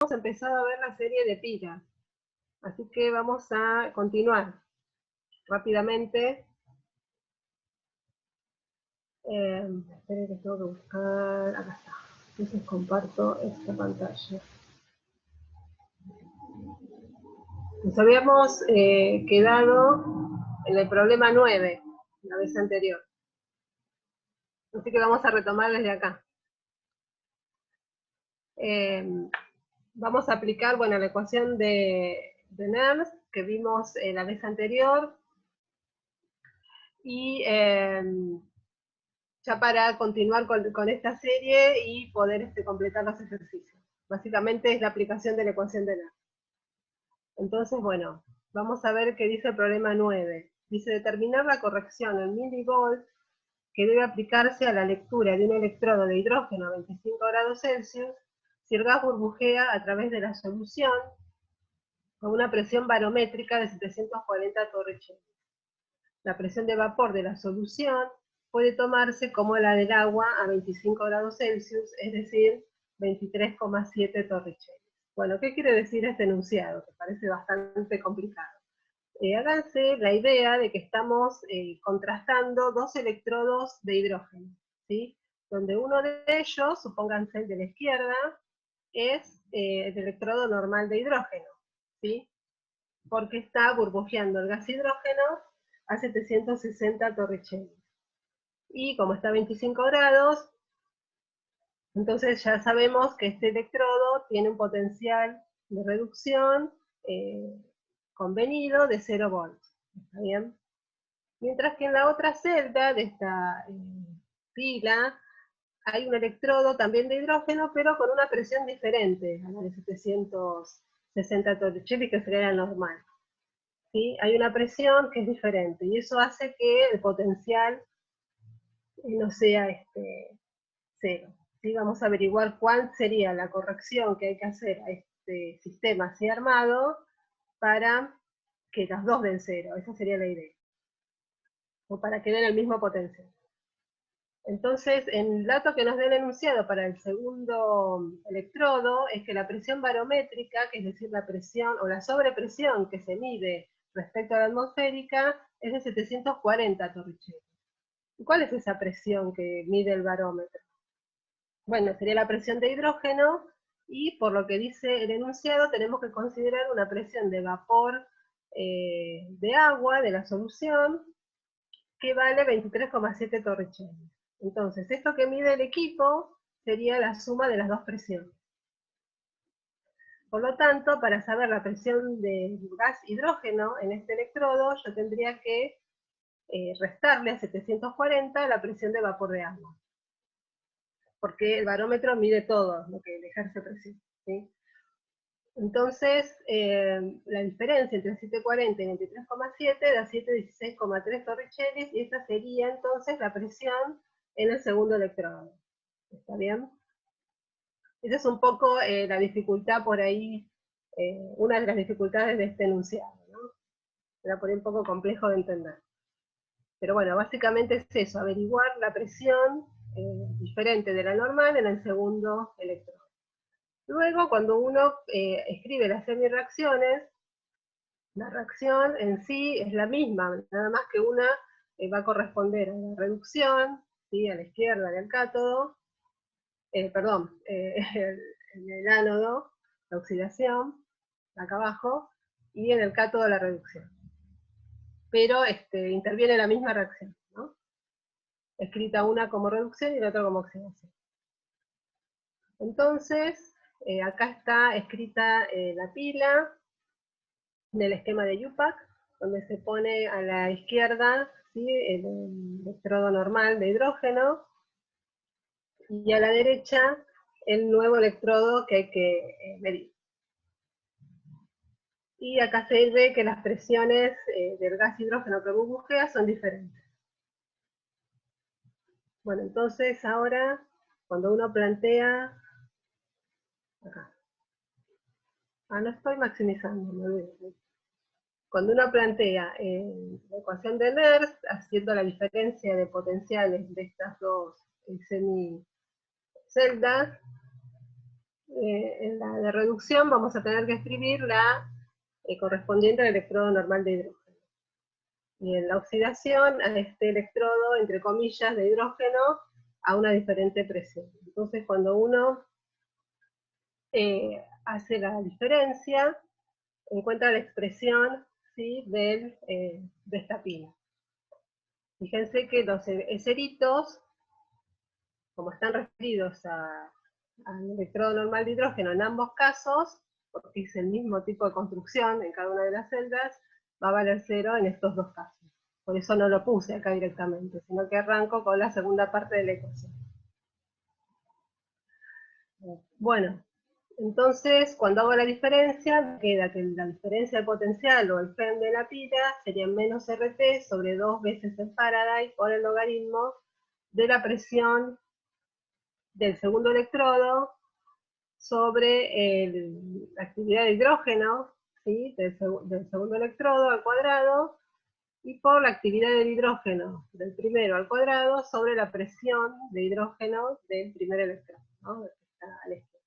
hemos empezado a ver la serie de pilas, así que vamos a continuar rápidamente. Esperen que tengo que buscar, acá está. Entonces comparto esta pantalla. Nos habíamos quedado en el problema 9, la vez anterior. Así que vamos a retomar desde acá. Vamos a aplicar, bueno, la ecuación de Nernst que vimos la vez anterior. Y ya para continuar con esta serie y poder completar los ejercicios. Básicamente es la aplicación de la ecuación de Nernst. Entonces, bueno, vamos a ver qué dice el problema 9. Dice determinar la corrección en milivolts que debe aplicarse a la lectura de un electrodo de hidrógeno a 25 grados Celsius si el gas burbujea a través de la solución con una presión barométrica de 740 torres. La presión de vapor de la solución puede tomarse como la del agua a 25 grados Celsius, es decir, 23,7 torricelli. Bueno, ¿qué quiere decir este enunciado? Que parece bastante complicado. Háganse la idea de que estamos contrastando dos electrodos de hidrógeno, ¿sí? Donde uno de ellos, supónganse el de la izquierda, es el electrodo normal de hidrógeno, ¿sí? Porque está burbujeando el gas hidrógeno a 760 torricelli. Y como está a 25 grados, entonces ya sabemos que este electrodo tiene un potencial de reducción convenido de 0 volts. ¿Está bien? Mientras que en la otra celda de esta pila hay un electrodo también de hidrógeno, pero con una presión diferente a la de 760 torricelli, que sería la normal. ¿Sí? Hay una presión que es diferente, y eso hace que el potencial no sea cero. ¿Sí? Vamos a averiguar cuál sería la corrección que hay que hacer a este sistema así armado para que las dos den cero. Esa sería la idea. O para que den el mismo potencial. Entonces, el dato que nos da el enunciado para el segundo electrodo es que la presión barométrica, que es decir, la presión o la sobrepresión que se mide respecto a la atmosférica, es de 740 torricelli. ¿Cuál es esa presión que mide el barómetro? Bueno, sería la presión de hidrógeno, y por lo que dice el enunciado tenemos que considerar una presión de vapor de agua de la solución que vale 23,7 torricelli. Entonces, esto que mide el equipo sería la suma de las dos presiones. Por lo tanto, para saber la presión del gas hidrógeno en este electrodo, yo tendría que restarle a 740 la presión de vapor de agua. Porque el barómetro mide todo lo que ejerce presión, ¿sí? Entonces, la diferencia entre 740 y 23,7 da 716,3 torricelli, y esta sería entonces la presión en el segundo electrodo. ¿Está bien? Esa es un poco la dificultad por ahí, una de las dificultades de este enunciado, ¿no? Era por ahí un poco complejo de entender. Pero bueno, básicamente es eso, averiguar la presión diferente de la normal en el segundo electrodo. Luego, cuando uno escribe las semireacciones, la reacción en sí es la misma, nada más que una va a corresponder a la reducción, ¿sí? A la izquierda del cátodo, perdón, en el ánodo, la oxidación, acá abajo, y en el cátodo la reducción. Pero interviene la misma reacción, ¿no? Escrita una como reducción y la otra como oxidación. Entonces, acá está escrita la pila del esquema de Yupac, donde se pone a la izquierda, ¿sí?, el electrodo normal de hidrógeno, y a la derecha el nuevo electrodo que hay que medir. Y acá se ve que las presiones del gas hidrógeno que burbujea son diferentes. Bueno, entonces ahora, cuando uno plantea, acá, no estoy maximizando, me olvidé. Cuando uno plantea la ecuación de Nernst, haciendo la diferencia de potenciales de estas dos semiceldas, En la de reducción vamos a tener que escribir la correspondiente al electrodo normal de hidrógeno. Y en la oxidación, a este electrodo, entre comillas, de hidrógeno, a una diferente presión. Entonces, cuando uno hace la diferencia, encuentra la expresión, ¿sí?, de esta pila. Fíjense que los eseritos, como están referidos al electrodo normal de hidrógeno en ambos casos, porque es el mismo tipo de construcción en cada una de las celdas, va a valer 0 en estos dos casos. Por eso no lo puse acá directamente, sino que arranco con la segunda parte de la ecuación. Bueno, entonces cuando hago la diferencia, queda que la diferencia de potencial o el FEM de la pila sería menos RT sobre 2 veces el Faraday por el logaritmo de la presión del segundo electrodo sobre la actividad de hidrógeno, ¿sí?, del segundo electrodo al cuadrado, y por la actividad del hidrógeno del primero al cuadrado sobre la presión de hidrógeno del primer electrodo, ¿no?, que está al este.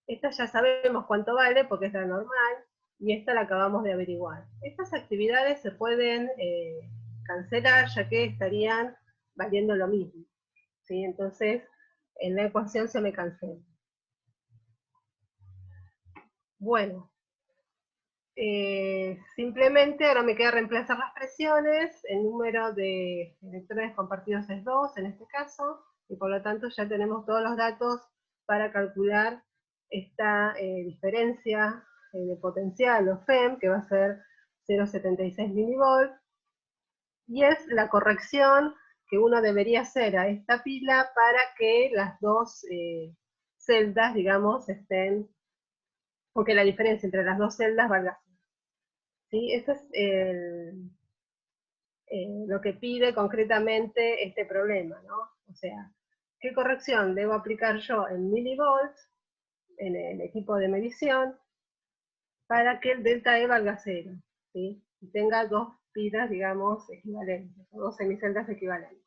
Esta ya sabemos cuánto vale porque es la normal, y esta la acabamos de averiguar. Estas actividades se pueden cancelar, ya que estarían valiendo lo mismo, ¿sí? Entonces, en la ecuación se me cancela. Bueno, simplemente ahora me queda reemplazar las presiones, el número de electrones compartidos es 2 en este caso, y por lo tanto ya tenemos todos los datos para calcular esta diferencia de potencial o FEM, que va a ser 0,76 milivolts, y es la corrección que uno debería hacer a esta pila para que las dos celdas, digamos, estén, porque la diferencia entre las dos celdas valga. ¿Sí? Eso es lo que pide concretamente este problema, ¿no? O sea, ¿qué corrección debo aplicar yo en milivolts, en el equipo de medición, para que el delta E valga 0, ¿sí? Y tenga dos pilas, digamos, equivalentes, o dos semiceldas equivalentes.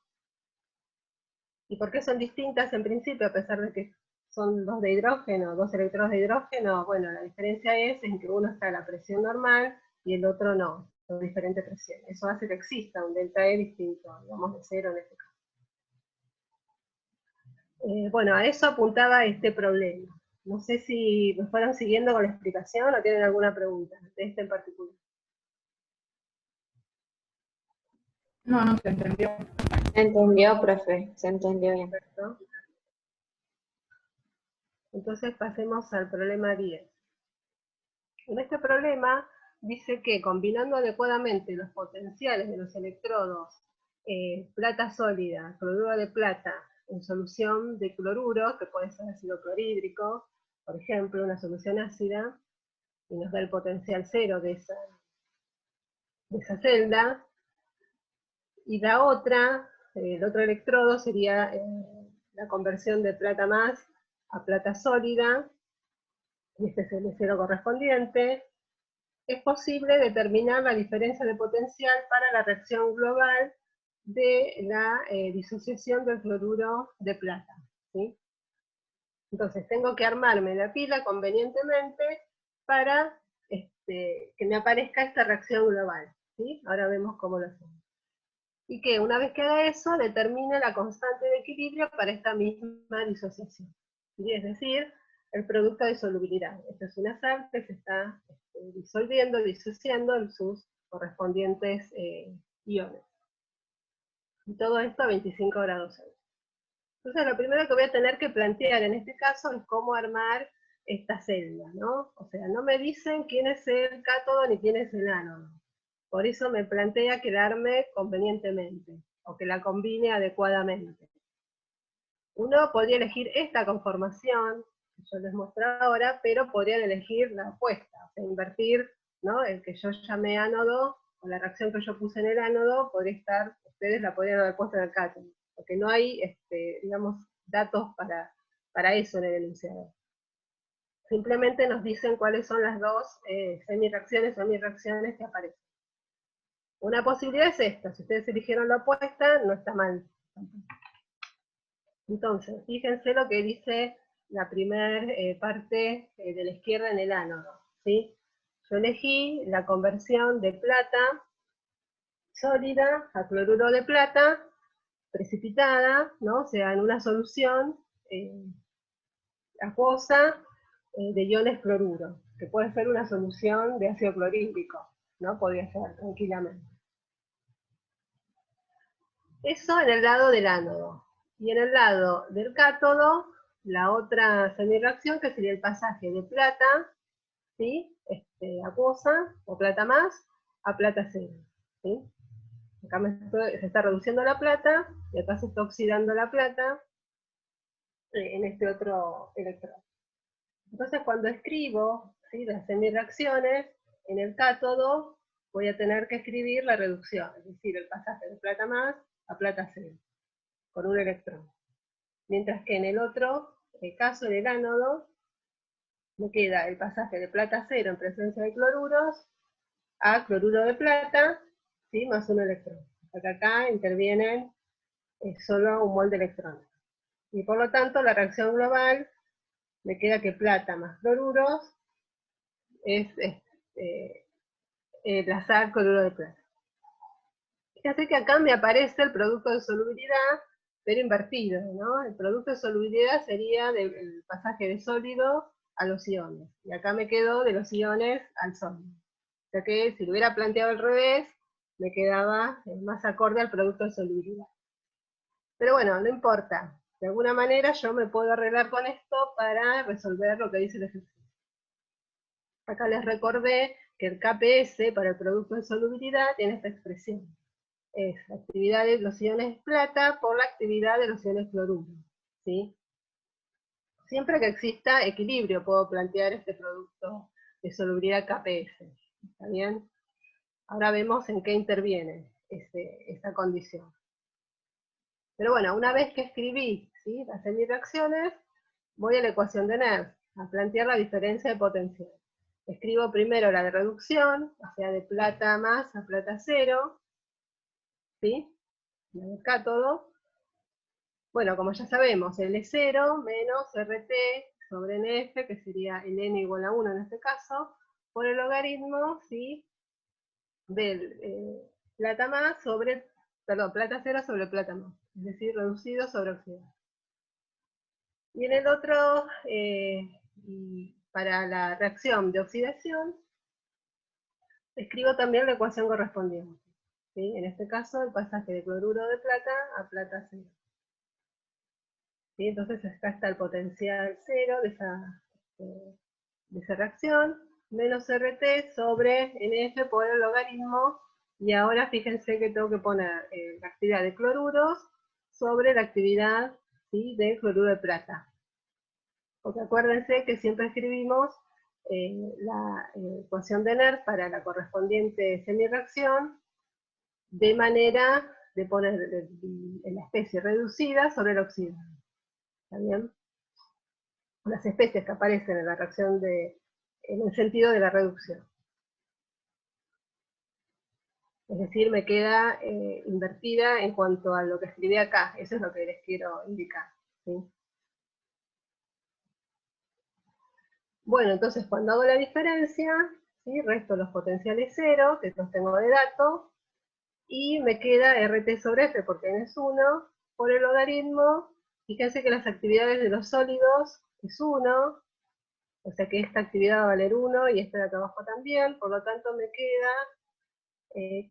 ¿Y por qué son distintas en principio, a pesar de que son dos de hidrógeno, dos electrodos de hidrógeno? Bueno, la diferencia es en que uno está a la presión normal y el otro no, son diferentes presiones. Eso hace que exista un delta E distinto, digamos de 0 en este caso. Bueno, a eso apuntaba este problema. No sé si me fueron siguiendo con la explicación o tienen alguna pregunta de este en particular. No se entendió. Se entendió, profe, se entendió bien. Perfecto. Entonces pasemos al problema 10. En este problema dice que combinando adecuadamente los potenciales de los electrodos plata sólida, cloruro de plata, en solución de cloruro, que puede ser ácido clorhídrico, por ejemplo, una solución ácida, y nos da el potencial 0 de esa celda, y la otra, el otro electrodo sería la conversión de plata más a plata sólida, y este es el cero correspondiente. Es posible determinar la diferencia de potencial para la reacción global de la disociación del cloruro de plata, ¿sí? Entonces tengo que armarme la pila convenientemente para que me aparezca esta reacción global, ¿sí? Ahora vemos cómo lo hacemos. Y que una vez que haga eso, determine la constante de equilibrio para esta misma disociación, ¿sí? Es decir, el producto de solubilidad. Esta es una sal que se está disolviendo, disociando en sus correspondientes iones. Y todo esto a 25 grados Celsius. Entonces, lo primero que voy a tener que plantear en este caso es cómo armar esta celda, ¿no? O sea, no me dicen quién es el cátodo ni quién es el ánodo. Por eso me plantea que la arme convenientemente, o que la combine adecuadamente. Uno podría elegir esta conformación, que yo les muestro ahora, pero podrían elegir la opuesta, o sea, invertir, ¿no? El que yo llamé ánodo, o la reacción que yo puse en el ánodo, podría estar, ustedes la podrían haber puesto en el cátodo, porque no hay, digamos, datos para eso en el enunciado. Simplemente nos dicen cuáles son las dos semi-reacciones o mi-reacciones que aparecen. Una posibilidad es esta, si ustedes eligieron la opuesta, no está mal. Entonces, fíjense lo que dice la primera parte de la izquierda en el ánodo, ¿sí? Yo elegí la conversión de plata sólida a cloruro de plata precipitada, ¿no? O sea, en una solución acuosa de iones cloruro, que puede ser una solución de ácido clorhídrico, ¿no? Podría ser tranquilamente. Eso en el lado del ánodo. Y en el lado del cátodo, la otra semireacción, que sería el pasaje de plata, ¿sí? Acuosa, o plata más, a plata cero, ¿sí? Acá se está reduciendo la plata, y acá se está oxidando la plata en este otro electrodo. Entonces, cuando escribo, ¿sí?, las semireacciones, en el cátodo voy a tener que escribir la reducción, es decir, el pasaje de plata más a plata cero, con un electrón. Mientras que en el otro caso, en el ánodo, me queda el pasaje de plata cero en presencia de cloruros a cloruro de plata, ¿sí?, más un electrón. Acá intervienen solo un mol de electrones. Y por lo tanto, la reacción global me queda que plata más cloruros es reemplazar cloruro de plata. Fíjense que acá me aparece el producto de solubilidad, pero invertido, ¿no? El producto de solubilidad sería el pasaje de sólido a los iones, y acá me quedo de los iones al sólido. O sea que si lo hubiera planteado al revés, me quedaba más acorde al producto de solubilidad. Pero bueno, no importa. De alguna manera yo me puedo arreglar con esto para resolver lo que dice el ejercicio. Acá les recordé que el KPS para el producto de solubilidad tiene esta expresión. Es la actividad de los iones plata por la actividad de los iones cloruro, ¿sí? Siempre que exista equilibrio puedo plantear este producto de solubilidad KPS, ¿está bien? Ahora vemos en qué interviene esta condición. Pero bueno, una vez que escribí, ¿sí?, las semireacciones, voy a la ecuación de Nernst, a plantear la diferencia de potencial. Escribo primero la de reducción, o sea, de plata más a plata cero, ¿sí?, la del cátodo. Bueno, como ya sabemos, L0 menos RT sobre NF, que sería el N igual a 1 en este caso, por el logaritmo, ¿sí?, del plata más sobre, perdón, plata cero sobre plata más, es decir, reducido sobre oxidado. Y en el otro, para la reacción de oxidación, escribo también la ecuación correspondiente, ¿sí? En este caso, el pasaje de cloruro de plata a plata cero. ¿Sí? Entonces acá está el potencial cero de esa reacción, menos RT sobre NF por el logaritmo, y ahora fíjense que tengo que poner la actividad de cloruros sobre la actividad, ¿sí?, de cloruro de plata. Porque acuérdense que siempre escribimos la ecuación de Nernst para la correspondiente semireacción de manera de poner la especie reducida sobre el oxidado. ¿Está bien? Las especies que aparecen en la reacción en el sentido de la reducción. Es decir, me queda invertida en cuanto a lo que escribí acá. Eso es lo que les quiero indicar, ¿sí? Bueno, entonces cuando hago la diferencia, ¿sí?, resto los potenciales cero, que los tengo de dato, y me queda RT sobre F, porque N es 1, por el logaritmo. Fíjense que las actividades de los sólidos es 1, o sea que esta actividad va a valer 1, y esta de acá abajo también, por lo tanto me queda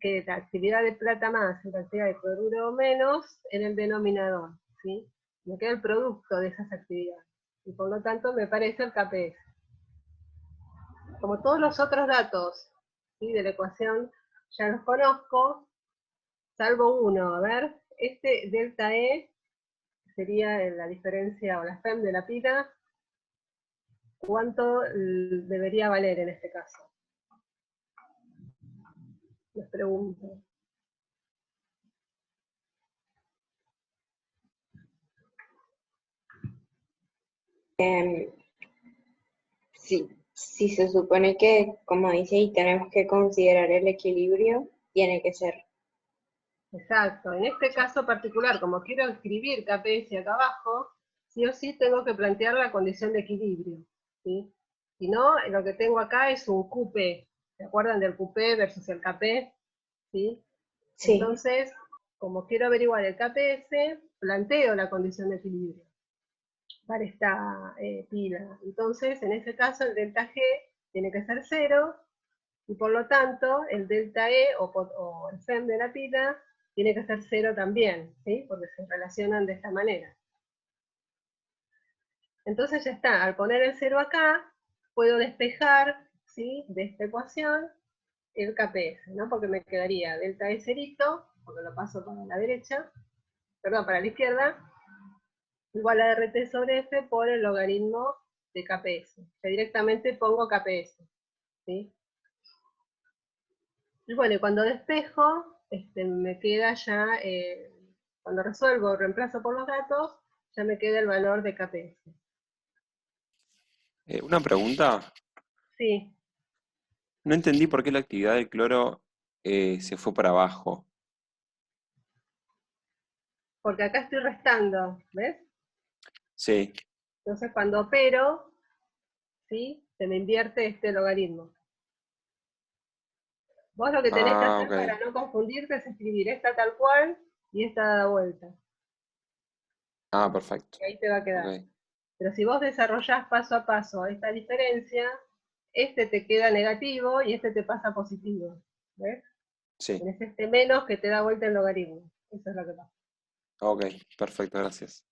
que la actividad de plata más y la actividad de cloruro menos en el denominador, ¿sí? Me queda el producto de esas actividades, y por lo tanto me parece el KPS. Como todos los otros datos, ¿sí?, de la ecuación ya los conozco, salvo uno. A ver, este delta E sería la diferencia o la FEM de la pila. ¿Cuánto debería valer en este caso? Les pregunto. Si se supone que, como dice ahí, tenemos que considerar el equilibrio, tiene que ser. Exacto. En este caso particular, como quiero escribir KPS acá abajo, sí o sí tengo que plantear la condición de equilibrio, ¿sí? Si no, lo que tengo acá es un QP. ¿Se acuerdan del QP versus el KP? ¿Sí? Sí, Entonces, como quiero averiguar el KPS, planteo la condición de equilibrio para esta pila. Entonces, en ese caso, el delta G tiene que ser 0, y por lo tanto, el delta E o el FEM de la pila tiene que ser 0 también, ¿sí? Porque se relacionan de esta manera. Entonces ya está, al poner el 0 acá, puedo despejar, ¿sí?, de esta ecuación el KPS, ¿no? Porque me quedaría delta E cerito, porque lo paso para la derecha, perdón, para la izquierda, igual a RT sobre F por el logaritmo de KPS. Que directamente pongo KPS, ¿sí? Y bueno, y cuando despejo, me queda ya, cuando resuelvo, reemplazo por los datos, ya me queda el valor de KPS. Una pregunta. Sí, No entendí por qué la actividad del cloro se fue para abajo. porque acá estoy restando, ¿ves? Sí. Entonces cuando opero, ¿sí?, se me invierte este logaritmo. Vos lo que tenés que Ah, hacer ok. para no confundirte es escribir esta tal cual y esta dada vuelta. Ah, perfecto. Y ahí te va a quedar. Ok. Pero si vos desarrollás paso a paso esta diferencia, este te queda negativo y este te pasa positivo. ¿Ves? Sí. Tenés este menos que te da vuelta el logaritmo. Eso es lo que pasa. Ok, perfecto, gracias.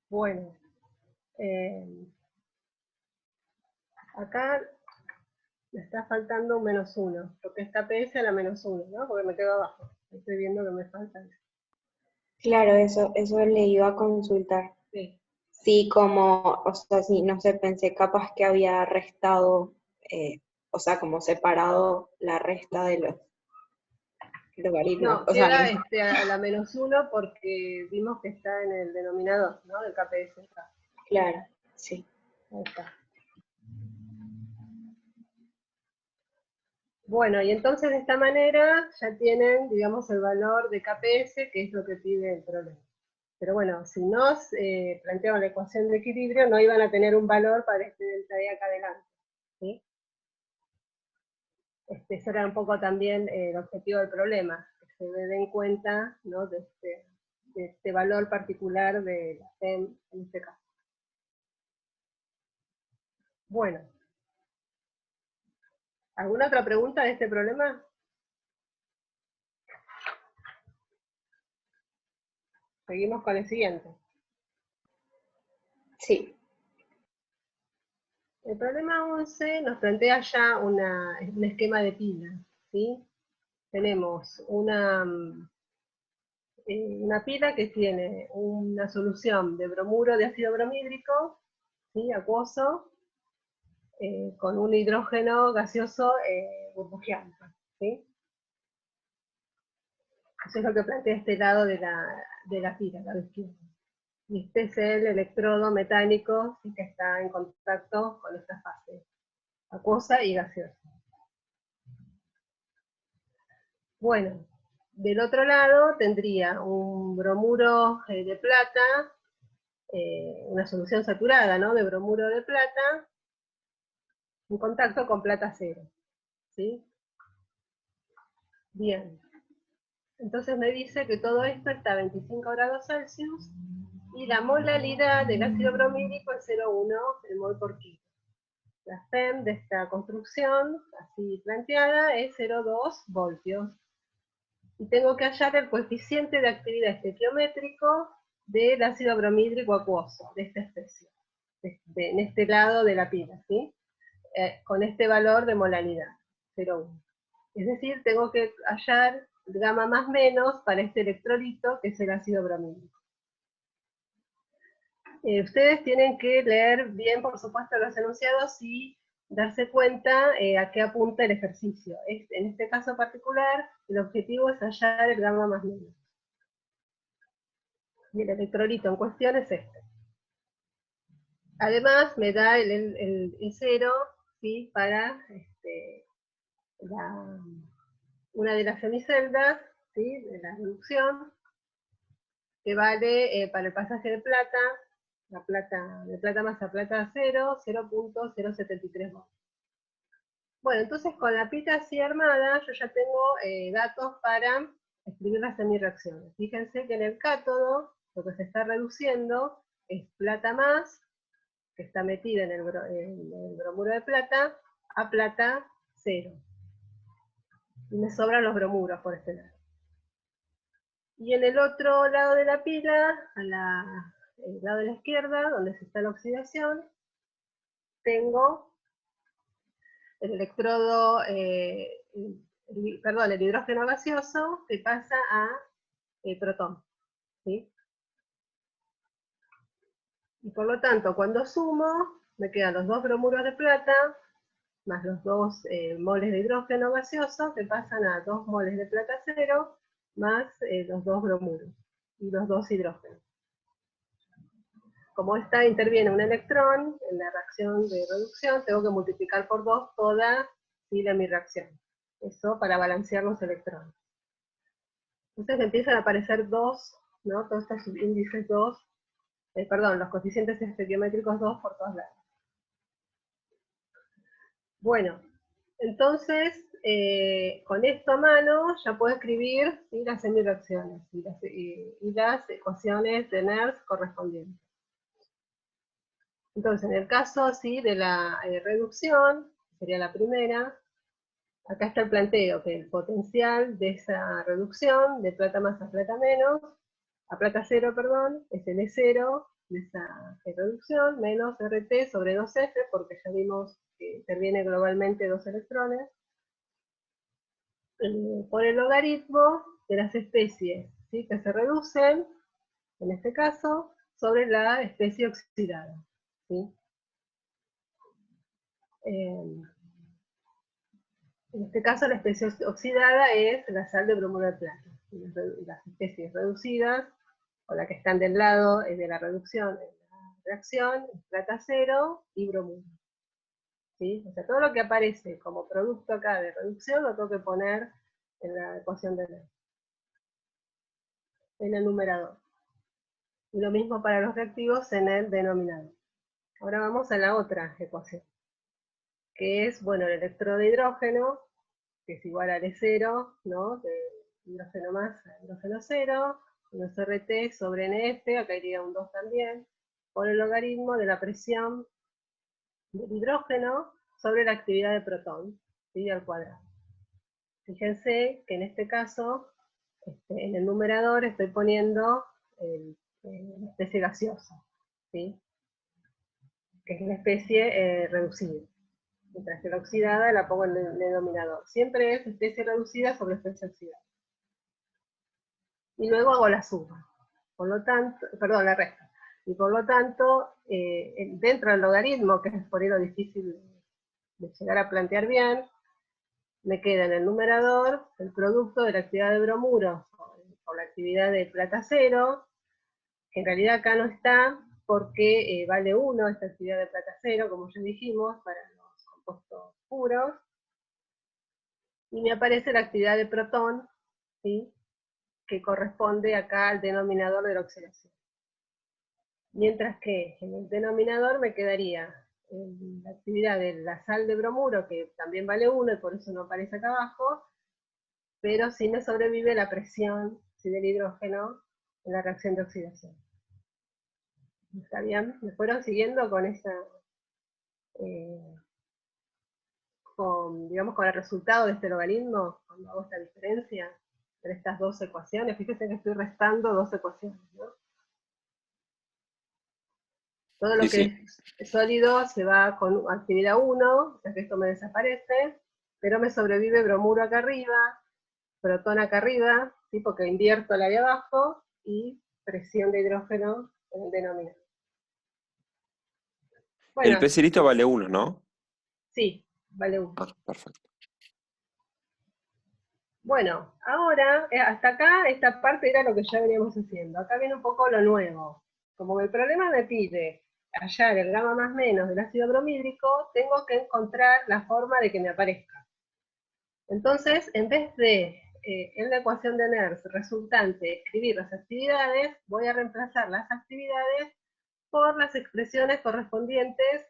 Bueno, acá me está faltando un -1, porque esta PS a la -1, ¿no? Porque me quedo abajo. Estoy viendo que me falta eso. claro, eso le iba a consultar. Sí. Sí, como, o sea, sí, no sé, pensé capaz que había restado, o sea, como separado la resta de los logaritmos. No, O sea, queda a la -1 porque vimos que está en el denominador, ¿no? Del KPS. claro, sí. Ahí está. Bueno, y entonces de esta manera ya tienen, digamos, el valor de KPS, que es lo que pide el problema. Pero bueno, si no planteaban la ecuación de equilibrio, no iban a tener un valor para este delta E acá adelante, ¿sí? Ese era un poco también el objetivo del problema, que se den cuenta, ¿no?, de este valor particular de la FEM en este caso. Bueno, ¿alguna otra pregunta de este problema? Seguimos con el siguiente. Sí, El problema 11 nos plantea ya un esquema de pila, ¿sí? Tenemos una pila que tiene una solución de bromuro de ácido bromhídrico, ¿sí?, acuoso, con un hidrógeno gaseoso burbujeante, ¿sí? Eso es lo que plantea este lado de la pila, la izquierda. Y este es el electrodo metálico, ¿sí?, que está en contacto con esta fase acuosa y gaseosa. Bueno, del otro lado tendría un bromuro de plata, una solución saturada, ¿no?, de bromuro de plata, en contacto con plata cero, ¿sí? Bien. Entonces me dice que todo esto está a 25 grados Celsius y la molaridad del ácido bromídico es 0,1 el mol por kilo. La FEM de esta construcción, así planteada, es 0,2 voltios. Y tengo que hallar el coeficiente de actividad estequiométrico del ácido bromhídrico acuoso, de esta especie, en este lado de la pila, ¿sí? Con este valor de molaridad, 0,1. Es decir, tengo que hallar gamma más menos para este electrolito, que es el ácido bromhídrico. Ustedes tienen que leer bien, por supuesto, los enunciados y darse cuenta a qué apunta el ejercicio. En este caso particular, el objetivo es hallar el gamma más menos. Y el electrolito en cuestión es este. Además, me da el E0, ¿sí?, para una de las semiceldas, ¿sí?, de la reducción, que vale para el pasaje de plata, de plata más a plata 0.073 volts. Bueno, entonces con la pita así armada, yo ya tengo datos para escribir las semireacciones. Fíjense que en el cátodo, lo que se está reduciendo es plata más, que está metida en el bromuro de plata, a plata 0. Y me sobran los bromuros por este lado. Y en el otro lado de la pila, el lado de la izquierda, donde está la oxidación, tengo el electrodo, el hidrógeno gaseoso que pasa a protón. ¿Sí? Y por lo tanto, cuando sumo, me quedan los 2 bromuros de plata, más los 2 moles de hidrógeno gaseoso, que pasan a 2 moles de plata 0, más los 2 bromuros, y los 2 hidrógenos. Como esta interviene un electrón en la reacción de reducción, tengo que multiplicar por 2 toda mi reacción. Eso para balancear los electrones. Entonces empiezan a aparecer 2, ¿no? Todos estos subíndices 2, los coeficientes estequiométricos 2 por todos lados. Bueno, entonces, con esto a mano ya puedo escribir, ¿sí?, las semireacciones y las ecuaciones de Nernst correspondientes. Entonces, en el caso ¿sí?, de la reducción, sería la primera, acá está el planteo, que el potencial de esa reducción, de plata más a plata menos, a plata 0, perdón, es el E0 de esa reducción, menos RT sobre 2F, porque ya vimos que interviene globalmente 2 electrones, por el logaritmo de las especies, ¿sí?, que se reducen, en este caso, sobre la especie oxidada. ¿Sí? En este caso la especie oxidada es la sal de bromuro de plata. Las especies reducidas, o las que están del lado de la reducción, en la reacción, es plata 0 y bromuro. ¿Sí? O sea, todo lo que aparece como producto acá de reducción lo tengo que poner en la ecuación de Nernst, en el numerador. Y lo mismo para los reactivos en el denominador. Ahora vamos a la otra ecuación, que es, bueno, el electrodo de hidrógeno, que es igual al E0, ¿no?, de hidrógeno más a hidrógeno 0, menos RT sobre NF, acá iría un 2 también, por el logaritmo de la presión del hidrógeno sobre la actividad de protón, ¿sí?, al cuadrado. Fíjense que en este caso, en el numerador estoy poniendo la especie gaseosa, ¿sí?, que es la especie reducida. Mientras que la oxidada la pongo en el denominador. Siempre es especie reducida sobre especie oxidada. Y luego hago la suma. Por lo tanto, perdón, la resta. Y por lo tanto, dentro del logaritmo, que es por ahí lo difícil de llegar a plantear bien, me queda en el numerador el producto de la actividad de bromuro por la actividad de plata 0, que en realidad acá no está, porque vale 1 esta actividad de plata 0, como ya dijimos, para los compuestos puros, y me aparece la actividad de protón, ¿sí?, que corresponde acá al denominador de la oxidación. Mientras que en el denominador me quedaría la actividad de la sal de bromuro, que también vale 1 y por eso no aparece acá abajo, pero sí me sobrevive la presión, ¿sí?, del hidrógeno en la reacción de oxidación. ¿Está bien? ¿Me fueron siguiendo con esa, digamos, con el resultado de este logaritmo, cuando hago esta diferencia entre estas dos ecuaciones? Fíjense que estoy restando 2 ecuaciones, ¿no? Todo lo que es sólido se va con actividad 1, o sea que esto me desaparece, pero me sobrevive bromuro acá arriba, protón acá arriba, ¿sí?, porque invierto la de abajo, y presión de hidrógeno en el denominador. Bueno, El pecerito vale 1, ¿no? sí, vale 1. Ah, perfecto. Bueno, ahora, hasta acá, esta parte era lo que ya veníamos haciendo. Acá viene un poco lo nuevo. Como el problema me pide hallar el gamma más menos del ácido bromídrico, tengo que encontrar la forma de que me aparezca. Entonces, en vez de en la ecuación de Nernst resultante escribir las actividades, voy a reemplazar las actividades por las expresiones correspondientes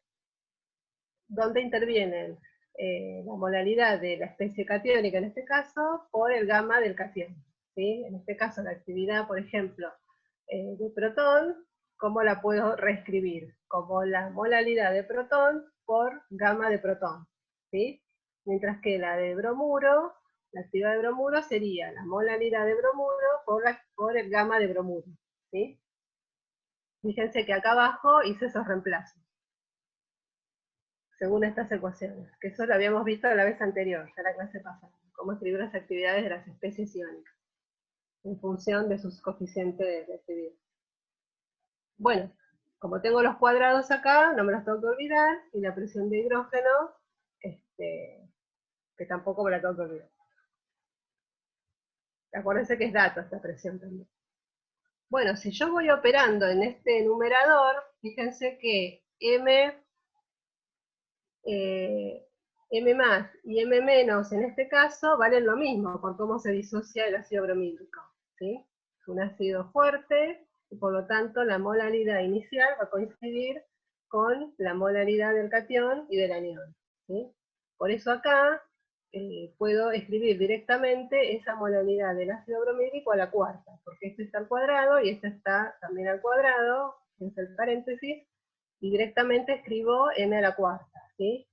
donde intervienen la molaridad de la especie catiónica, en este caso, por el gamma del catión. ¿Sí? En este caso, la actividad, por ejemplo, de protón, ¿cómo la puedo reescribir? Como la molaridad de protón por gamma de protón. ¿Sí? Mientras que la de bromuro, la actividad de bromuro sería la molaridad de bromuro por el gamma de bromuro. ¿Sí? Fíjense que acá abajo hice esos reemplazos, según estas ecuaciones, que eso lo habíamos visto la vez anterior, ya la clase pasada, cómo escribir las actividades de las especies iónicas, en función de sus coeficientes de actividad. Bueno, como tengo los cuadrados acá, no me los tengo que olvidar, y la presión de hidrógeno, que tampoco me la tengo que olvidar. Acuérdense que es dato esta presión también. Bueno, si yo voy operando en este numerador, fíjense que M más y M menos en este caso valen lo mismo por cómo se disocia el ácido bromídrico. ¿Sí? Es un ácido fuerte y por lo tanto la molaridad inicial va a coincidir con la molaridad del catión y del anión. ¿Sí? Por eso acá puedo escribir directamente esa molaridad del ácido bromídrico a la cuarta, porque este está al cuadrado y este está también al cuadrado, es el paréntesis, y directamente escribo M a la cuarta. ¿Sí?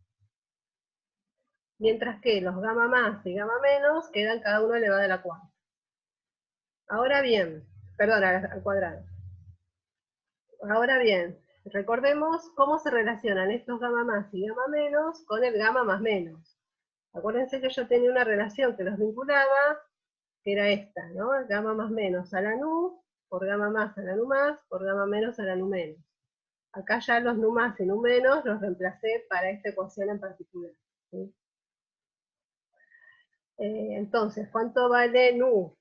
Mientras que los gamma más y gamma menos quedan cada uno elevado a la cuarta. Ahora bien, perdón, al cuadrado. Ahora bien, recordemos cómo se relacionan estos gamma más y gamma menos con el gamma más menos. Acuérdense que yo tenía una relación que los vinculaba, que era esta, ¿no? Gamma más menos a la nu, por gamma más a la nu más, por gamma menos a la nu menos. Acá ya los nu más y nu menos los reemplacé para esta ecuación en particular. ¿Sí? Entonces, ¿cuánto vale nu?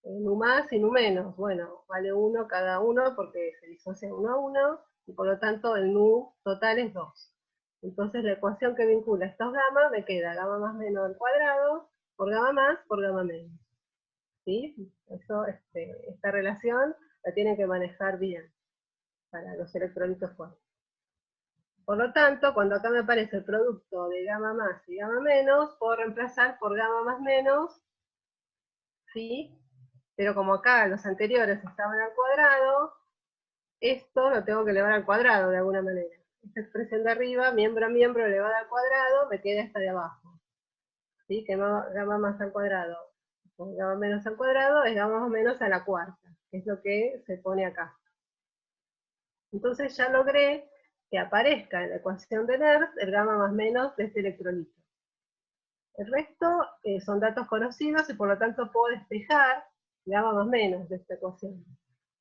Nu más y nu menos. Bueno, vale 1 cada uno porque se disocia 1 a 1, y por lo tanto el nu total es 2. Entonces la ecuación que vincula estos gamma me queda gamma más menos al cuadrado por gamma más por gamma menos. ¿Sí? Eso, esta relación la tienen que manejar bien para los electrolitos fuertes. Por lo tanto, cuando acá me aparece el producto de gamma más y gamma menos, puedo reemplazar por gamma más menos, ¿sí? Pero como acá los anteriores estaban al cuadrado, esto lo tengo que elevar al cuadrado de alguna manera. Esta expresión de arriba, miembro a miembro elevada al cuadrado, me queda esta de abajo. ¿Sí? Que gamma más al cuadrado con gamma menos al cuadrado es gamma más menos a la cuarta, que es lo que se pone acá. Entonces ya logré que aparezca en la ecuación de Nernst el gamma más menos de este electrolito. El resto son datos conocidos y por lo tanto puedo despejar gamma más menos de esta ecuación.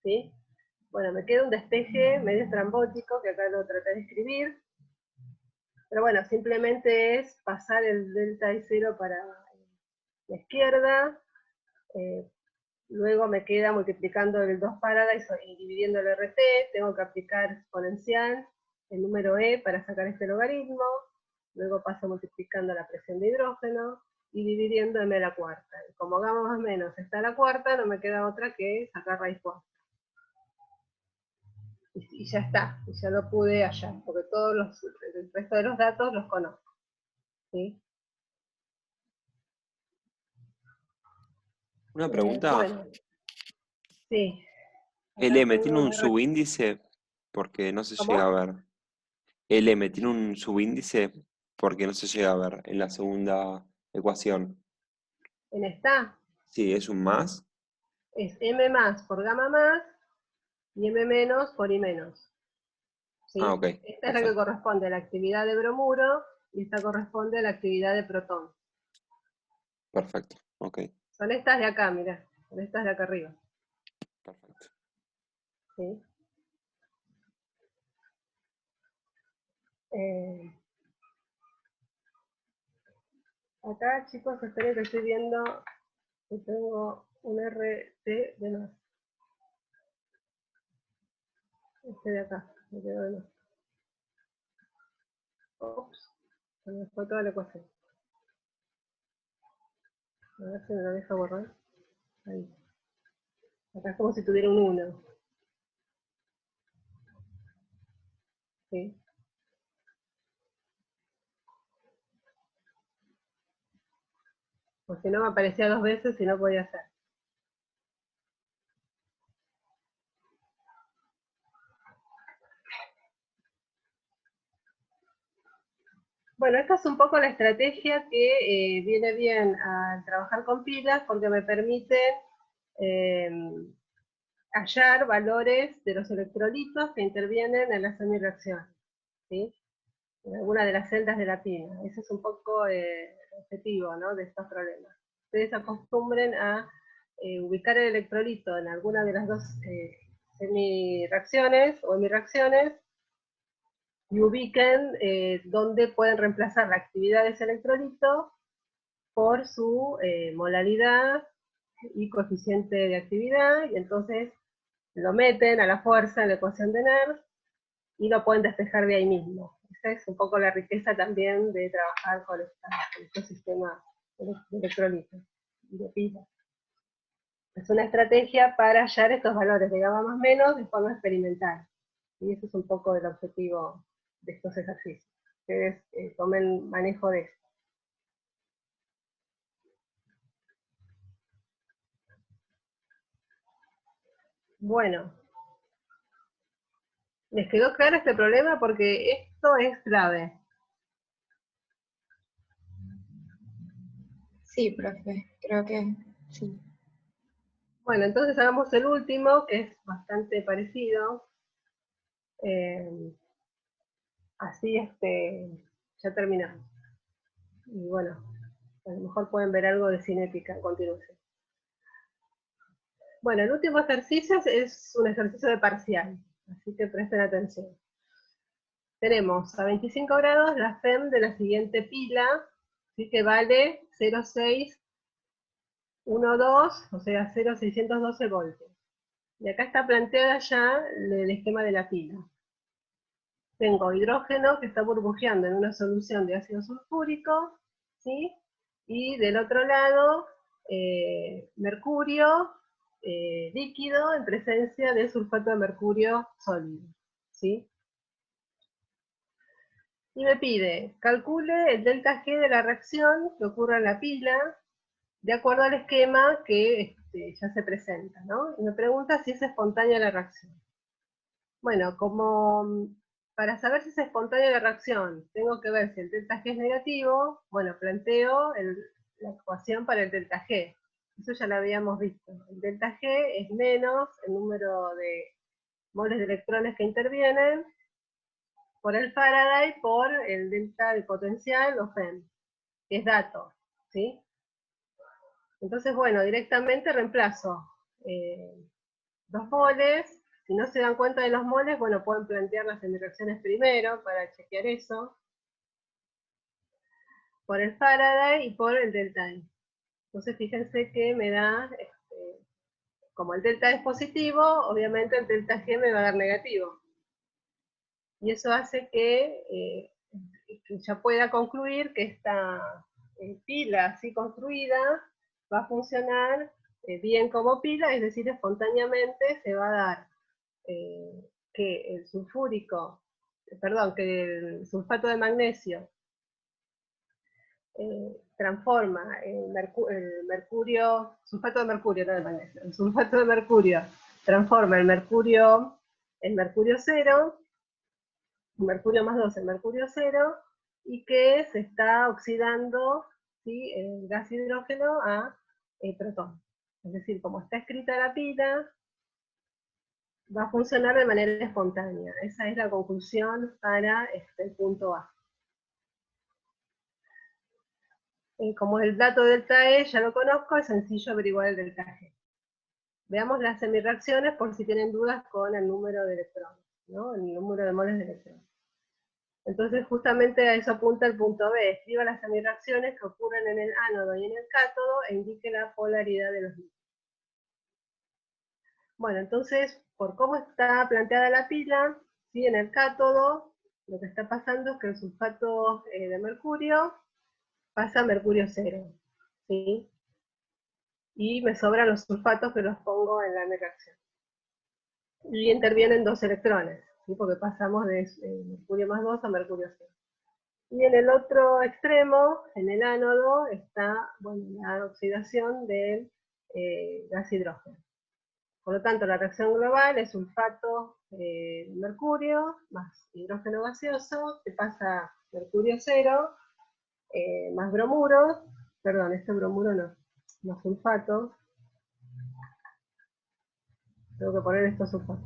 ¿Sí? Bueno, me queda un despeje medio estrambótico, que acá lo traté de escribir. Pero bueno, simplemente es pasar el delta I 0 para la izquierda. Luego me queda multiplicando el 2 Paradise y dividiendo el RT. Tengo que aplicar exponencial el número E para sacar este logaritmo. Luego paso multiplicando la presión de hidrógeno y dividiendo M a la cuarta. Y como gamma más menos está a la cuarta, no me queda otra que sacar raíz cuarta. Y ya está, y ya lo pude hallar, porque el resto de los datos los conozco. ¿Sí? Una pregunta. Bueno, sí. ¿El Acá M tiene tengo un subíndice? Porque no se llega a ¿Cómo? ver. ¿El M tiene un subíndice? Porque no se llega a ver en la segunda ecuación. En esta Sí, es un más. es M más por gamma más y M menos por I menos. Ah, ¿Sí? ok, Esta es la que perfecto. corresponde a la actividad de bromuro y esta corresponde a la actividad de protón. Perfecto, ok, Son estas de acá, mirá, son estas de acá arriba. perfecto. ¿Sí? Eh, Acá, chicos, esperen que estoy viendo que tengo un RT de más. Este de acá, me quedó de más. Ops, se me fue toda la ecuación. A ver si me lo deja borrar. Ahí. Acá es como si tuviera un 1. ¿Sí? Porque no me aparecía 2 veces y no podía hacer. Bueno, esta es un poco la estrategia que viene bien al trabajar con pilas porque me permite hallar valores de los electrolitos que intervienen en la semireacción, ¿sí? En alguna de las celdas de la pila. Ese es un poco el objetivo, ¿no?, de estos problemas. Ustedes acostumbren a ubicar el electrolito en alguna de las dos semireacciones o hemireacciones y ubiquen dónde pueden reemplazar la actividad de ese electrolito por su molaridad y coeficiente de actividad, y entonces lo meten a la fuerza en la ecuación de Nernst y lo pueden despejar de ahí mismo. Esa es un poco la riqueza también de trabajar con estos sistemas de electrolitos y de pilas. Es una estrategia para hallar estos valores de gamma más menos de forma experimental. Y ese es un poco el objetivo de estos ejercicios. Ustedes tomen manejo de esto. Bueno, ¿les quedó claro este problema? Porque esto es clave. Sí, profe, creo que sí. Bueno, entonces hagamos el último, que es bastante parecido. Así ya terminamos. Y bueno, a lo mejor pueden ver algo de cinética a continuación. Bueno, el último ejercicio es un ejercicio de parcial, así que presten atención. Tenemos a 25 grados la FEM de la siguiente pila, ¿sí?, que vale 0,612, o sea, 0,612 voltios. Y acá está planteada ya el esquema de la pila. Tengo hidrógeno que está burbujeando en una solución de ácido sulfúrico, ¿sí? Y del otro lado, mercurio líquido en presencia de sulfato de mercurio sólido, ¿sí? Y me pide, calcule el delta G de la reacción que ocurre en la pila, de acuerdo al esquema que ya se presenta, ¿no? Y me pregunta si es espontánea la reacción. Bueno, como para saber si es espontánea la reacción, tengo que ver si el delta G es negativo, bueno, planteo la ecuación para el delta G. Eso ya lo habíamos visto. El delta G es menos el número de moles de electrones que intervienen por el Faraday por el delta de potencial o FEM, que es dato, ¿sí? Entonces, bueno, directamente reemplazo 2 moles. Si no se dan cuenta de los moles, bueno, pueden plantear las semireacciones primero para chequear eso. Por el Faraday y por el delta E. Entonces fíjense que me da, como el delta es positivo, obviamente el delta G me va a dar negativo. Y eso hace que ya pueda concluir que esta pila así construida va a funcionar bien como pila, es decir, espontáneamente se va a dar que el sulfúrico, perdón, que el sulfato de magnesio transforma el mercurio, sulfato de mercurio, no de magnesio, el sulfato de mercurio transforma el mercurio cero, mercurio más 2 en mercurio cero, y que se está oxidando, ¿sí?, el gas hidrógeno a protón. Es decir, como está escrita la pila, va a funcionar de manera espontánea. Esa es la conclusión para el punto A. Como el dato delta E ya lo conozco, es sencillo averiguar el delta G. Veamos las semireacciones por si tienen dudas con el número de electrones, ¿no?, el número de moles de electrones. Entonces justamente a eso apunta el punto B. Escriba las semireacciones que ocurren en el ánodo y en el cátodo e indique la polaridad de los líquidos. Bueno, entonces, por cómo está planteada la pila, ¿sí?, en el cátodo lo que está pasando es que el sulfato de mercurio pasa a mercurio cero, ¿sí? y me sobran los sulfatos que los pongo en la reacción. Y intervienen 2 electrones, ¿sí? Porque pasamos de mercurio más 2 a mercurio 0. Y en el otro extremo, en el ánodo, está, bueno, la oxidación del gas hidrógeno. Por lo tanto, la reacción global es sulfato de mercurio más hidrógeno gaseoso, que pasa mercurio 0, más bromuro, perdón, este bromuro no, más sulfato. Tengo que poner estos sulfatos.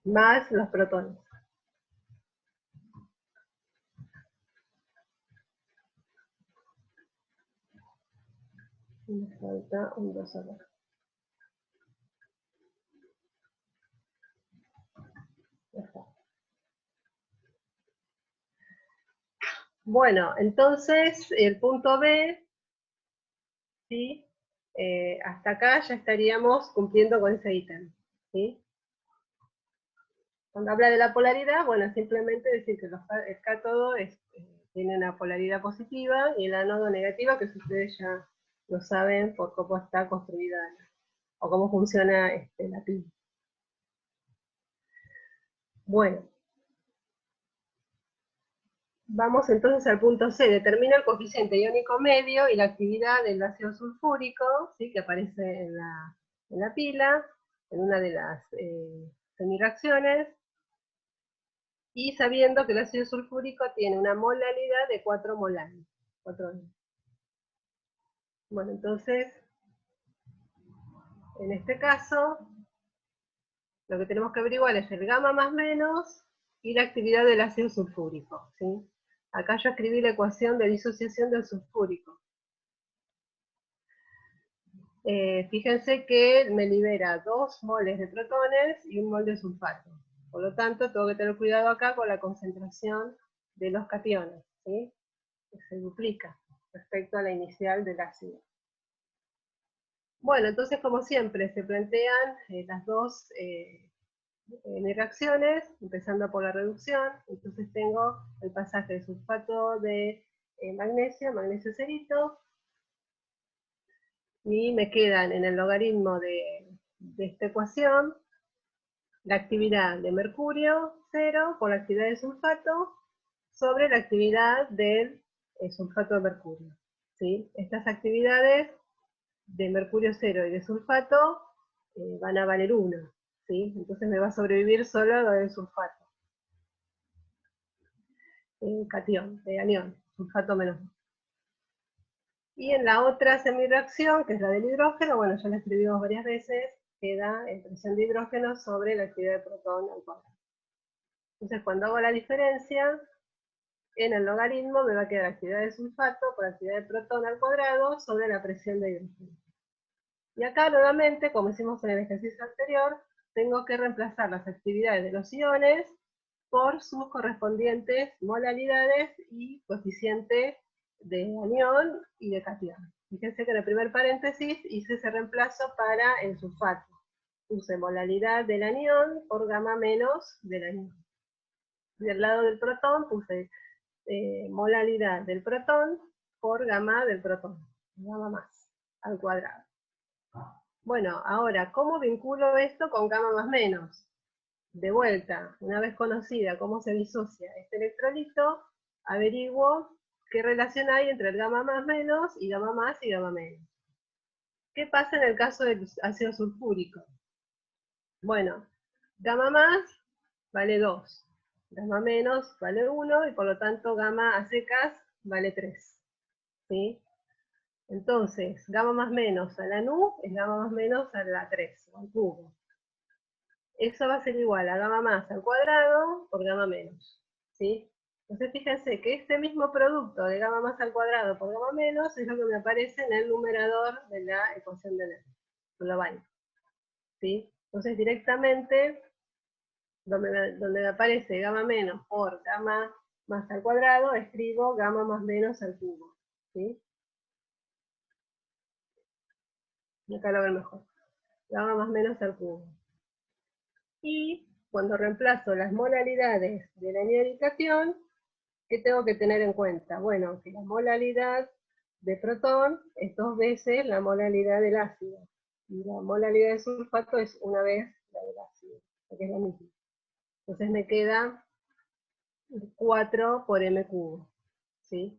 Más los protones. Me falta un 2 acá. Ya está. Bueno, entonces el punto B, ¿sí? Hasta acá ya estaríamos cumpliendo con ese ítem, ¿sí? Cuando habla de la polaridad, bueno, simplemente decir que el cátodo tiene una polaridad positiva y el ánodo negativa, que ustedes ya lo saben por cómo está construida o cómo funciona la pila. Bueno, vamos entonces al punto C. Determina el coeficiente iónico medio y la actividad del ácido sulfúrico, ¿sí? Que aparece en la pila, en una de las semireacciones, y sabiendo que el ácido sulfúrico tiene una molaridad de 4 molares. Bueno, entonces, en este caso, lo que tenemos que averiguar es el gamma más menos y la actividad del ácido sulfúrico, ¿sí? Acá yo escribí la ecuación de disociación del sulfúrico. Fíjense que me libera 2 moles de protones y 1 mol de sulfato. Por lo tanto, tengo que tener cuidado acá con la concentración de los cationes, ¿sí? Que se duplica respecto a la inicial del ácido. Bueno, entonces, como siempre, se plantean las dos reacciones, empezando por la reducción. Entonces tengo el pasaje de sulfato de magnesio cerito, y me quedan en el logaritmo de esta ecuación la actividad de mercurio 0 por la actividad de sulfato sobre la actividad del sulfato de mercurio, ¿sí? Estas actividades de mercurio 0 y de sulfato van a valer 1, ¿sí? Entonces me va a sobrevivir solo lo del sulfato. Catión, de anión, sulfato menos 2. Y en la otra semireacción, que es la del hidrógeno, bueno, ya la escribimos varias veces, queda en presión de hidrógeno sobre la actividad de protón al cuadrado. Entonces, cuando hago la diferencia, en el logaritmo me va a quedar actividad de sulfato por actividad de protón al cuadrado sobre la presión de hidrógeno. Y acá, nuevamente, como hicimos en el ejercicio anterior, tengo que reemplazar las actividades de los iones por sus correspondientes molaridades y coeficiente de anión y de catión. Fíjense que en el primer paréntesis hice ese reemplazo para el sulfato. Puse molaridad del anión por gamma menos del anión. Del lado del protón puse molaridad del protón por gamma del protón, gamma más, al cuadrado. Bueno, ahora, ¿cómo vinculo esto con gamma más menos? De vuelta, una vez conocida cómo se disocia este electrolito, averiguo qué relación hay entre el gamma más menos y gamma más y gamma menos. ¿Qué pasa en el caso del ácido sulfúrico? Bueno, gamma más vale 2, gamma menos vale 1, y por lo tanto gamma a secas vale 3. ¿Sí? Entonces, gamma más menos a la nu es gamma más menos a la 3, al cubo. Eso va a ser igual a gamma más al cuadrado por gamma menos, ¿sí? Entonces fíjense que este mismo producto de gamma más al cuadrado por gamma menos es lo que me aparece en el numerador de la ecuación de global, ¿sí? Entonces directamente, donde me aparece gamma menos por gamma más al cuadrado, escribo gamma más menos al cubo, ¿sí? Y acá lo ven mejor. Gamma más menos al cubo. Y cuando reemplazo las molaridades de la anión y catión, ¿qué tengo que tener en cuenta? Bueno, que la molaridad de protón es 2 veces la molaridad del ácido. Y la molaridad de sulfato es 1 vez la del ácido, que es lo mismo. Entonces me queda 4 por m cubo, ¿sí?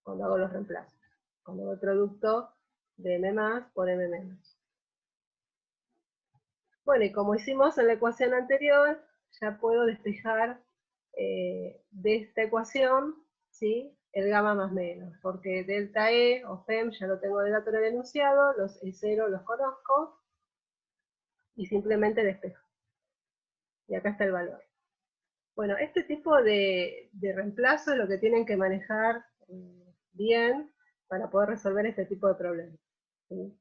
Cuando hago los reemplazos. Cuando hago el producto de m más por m menos. Bueno, y como hicimos en la ecuación anterior, ya puedo despejar de esta ecuación, ¿sí?, el gamma más menos, porque delta E o FEM ya lo tengo de dato en el enunciado, los E0 los conozco, y simplemente despejo. Y acá está el valor. Bueno, este tipo de reemplazo es lo que tienen que manejar bien para poder resolver este tipo de problemas, ¿sí?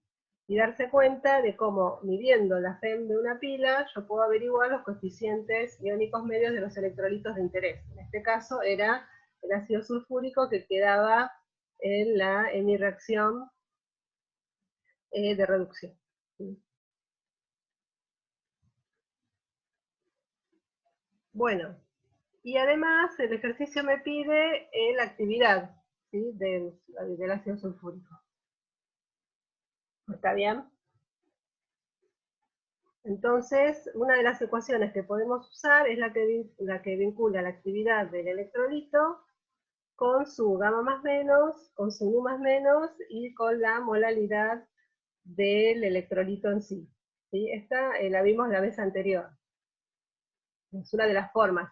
Y darse cuenta de cómo, midiendo la FEM de una pila, yo puedo averiguar los coeficientes iónicos medios de los electrolitos de interés. En este caso era el ácido sulfúrico que quedaba en mi reacción de reducción, ¿sí? Bueno, y además el ejercicio me pide la actividad, ¿sí?, del ácido sulfúrico. ¿Está bien? Entonces, una de las ecuaciones que podemos usar es la que vincula la actividad del electrolito con su gamma más menos, con su nu más menos y con la molaridad del electrolito en sí. ¿Sí? Esta la vimos la vez anterior. Es una de las formas.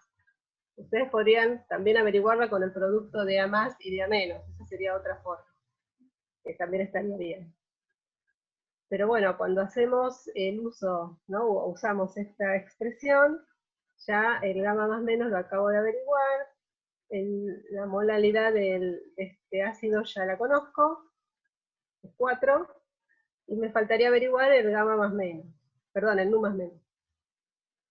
Ustedes podrían también averiguarla con el producto de A más y de A menos. Esa sería otra forma, que también estaría bien. Pero bueno, cuando hacemos el uso, ¿no?, o usamos esta expresión, ya el gamma más menos lo acabo de averiguar, la molaridad de este ácido ya la conozco, es 4, y me faltaría averiguar el gamma más menos, perdón, el nu más menos.